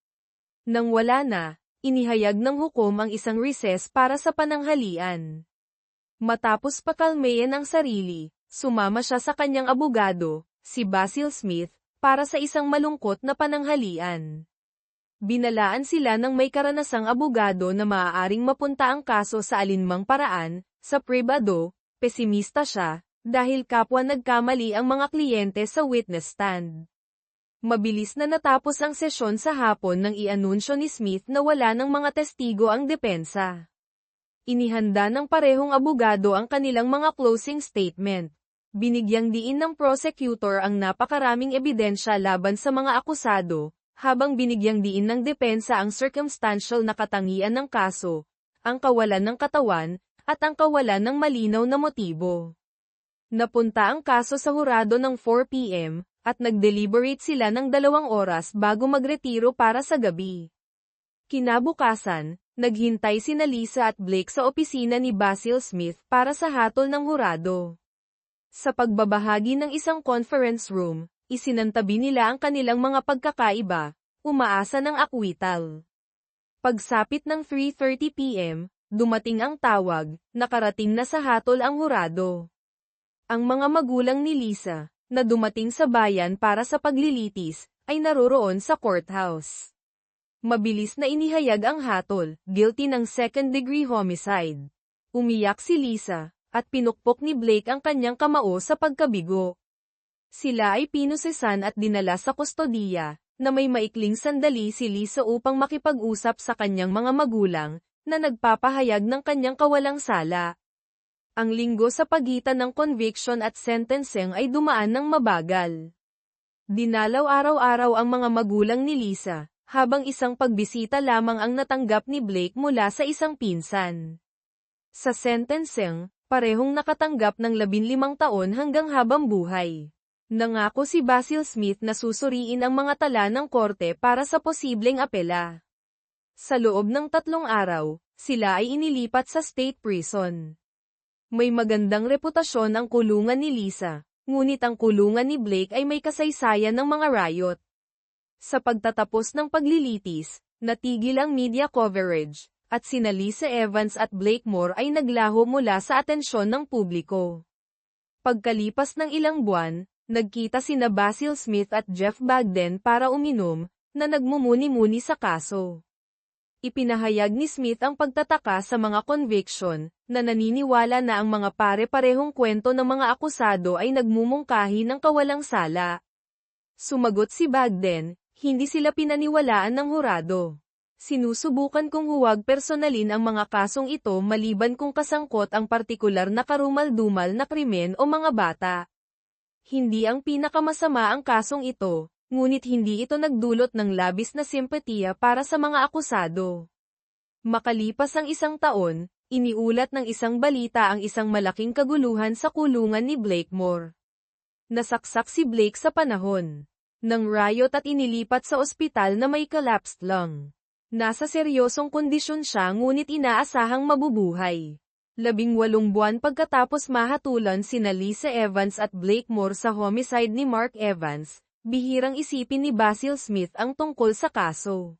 Nang wala na, inihayag ng hukom ang isang recess para sa pananghalian. Matapos pakalmayan ang sarili, sumama siya sa kanyang abogado, si Basil Smith, para sa isang malungkot na pananghalian. Binalaan sila ng may karanasang abogado na maaaring mapunta ang kaso sa alinmang paraan, sa pribado, pesimista siya, dahil kapwa nagkamali ang mga kliyente sa witness stand. Mabilis na natapos ang sesyon sa hapon nang i-anunsyo ni Smith na wala ng mga testigo ang depensa. Inihanda ng parehong abogado ang kanilang mga closing statement. Binigyang diin ng prosecutor ang napakaraming ebidensya laban sa mga akusado, habang binigyang diin ng depensa ang circumstantial na katangian ng kaso, ang kawalan ng katawan, at ang kawalan ng malinaw na motibo. Napunta ang kaso sa hurado ng 4 p.m., at nag-deliberate sila ng 2 oras bago magretiro para sa gabi. Kinabukasan, Naghintay sina Lisa at Blake sa opisina ni Basil Smith para sa hatol ng hurado. Sa pagbabahagi ng isang conference room, isinantabi nila ang kanilang mga pagkakaiba, umaasa ng akwital. Pagsapit ng 3:30 p.m., dumating ang tawag, nakarating na sa hatol ang hurado. Ang mga magulang ni Lisa, na dumating sa bayan para sa paglilitis, ay naroroon sa courthouse. Mabilis na inihayag ang hatol, guilty ng second-degree homicide. Umiyak si Lisa, at pinukpok ni Blake ang kanyang kamao sa pagkabigo. Sila ay pinusesan at dinala sa kustodiya, na may maikling sandali si Lisa upang makipag-usap sa kanyang mga magulang, na nagpapahayag ng kanyang kawalang sala. Ang linggo sa pagitan ng conviction at sentencing ay dumaan ng mabagal. Dinalaw araw-araw ang mga magulang ni Lisa, habang isang pagbisita lamang ang natanggap ni Blake mula sa isang pinsan. Sa sentencing, parehong nakatanggap ng 15 taon hanggang habang buhay. Nangako si Basil Smith na susuriin ang mga tala ng korte para sa posibleng apela. Sa loob ng 3 araw, sila ay inilipat sa state prison. May magandang reputasyon ang kulungan ni Lisa, ngunit ang kulungan ni Blake ay may kasaysayan ng mga riot. Sa pagtatapos ng paglilitis, natigil ang media coverage, at sina Lisa Evans at Blakemore ay naglaho mula sa atensyon ng publiko. Pagkalipas ng ilang buwan, nagkita sina Basil Smith at Jeff Bagden para uminom, na nagmumuni-muni sa kaso. Ipinahayag ni Smith ang pagtataka sa mga conviction, na naniniwala na ang mga pare-parehong kwento ng mga akusado ay nagmumungkahi ng kawalang sala. Sumagot si Bagden, hindi sila pinaniwalaan ng hurado. Sinusubukan kong huwag personalin ang mga kasong ito maliban kung kasangkot ang partikular na karumal-dumal na krimen o mga bata. Hindi ang pinakamasama ang kasong ito, ngunit hindi ito nagdulot ng labis na simpatiya para sa mga akusado. Makalipas ang 1 taon, iniulat ng isang balita ang isang malaking kaguluhan sa kulungan ni Blakemore. Nasaksak si Blake sa panahon ng riot at inilipat sa ospital na may collapsed lung. Nasa seryosong kondisyon siya ngunit inaasahang mabubuhay. 18 buwan pagkatapos mahatulan sina Lisa Evans at Blakemore sa homicide ni Mark Evans, bihirang isipin ni Basil Smith ang tungkol sa kaso.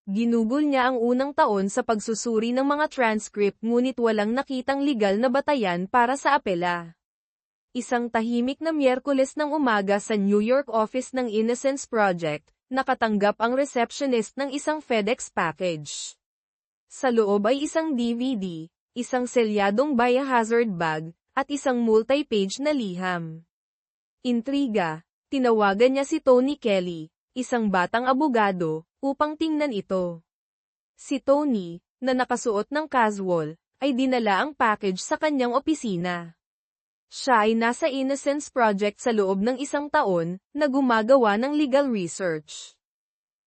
Ginugol niya ang unang taon sa pagsusuri ng mga transcript ngunit walang nakitang legal na batayan para sa apela. Isang tahimik na Miyerkules ng umaga sa New York office ng Innocence Project, nakatanggap ang receptionist ng isang FedEx package. Sa loob ay isang DVD, isang selyadong biohazard bag, at isang multi-page na liham. Intriga, tinawagan niya si Tony Kelly, isang batang abogado, upang tingnan ito. Si Tony, na nakasuot ng casual, ay dinala ang package sa kanyang opisina. Siya ay nasa Innocence Project sa loob ng 1 taon, na gumagawa ng legal research.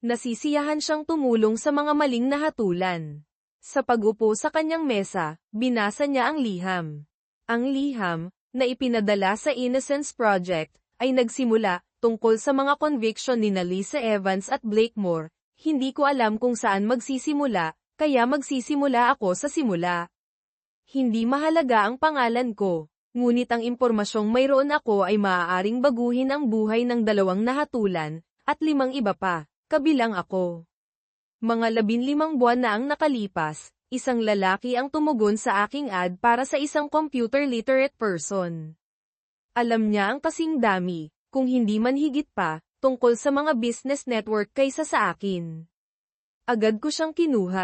Nasisiyahan siyang tumulong sa mga maling nahatulan. Sa pag-upo sa kanyang mesa, binasa niya ang liham. Ang liham, na ipinadala sa Innocence Project, ay nagsimula, tungkol sa mga conviction ni Lisa Evans at Blakemore. Hindi ko alam kung saan magsisimula, kaya magsisimula ako sa simula. Hindi mahalaga ang pangalan ko. Ngunit ang impormasyong mayroon ako ay maaaring baguhin ang buhay ng 2 nahatulan, at 5 iba pa, kabilang ako. Mga 15 buwan na ang nakalipas, isang lalaki ang tumugon sa aking ad para sa isang computer literate person. Alam niya ang kasing dami, kung hindi man higit pa, tungkol sa mga business network kaysa sa akin. Agad ko siyang kinuha.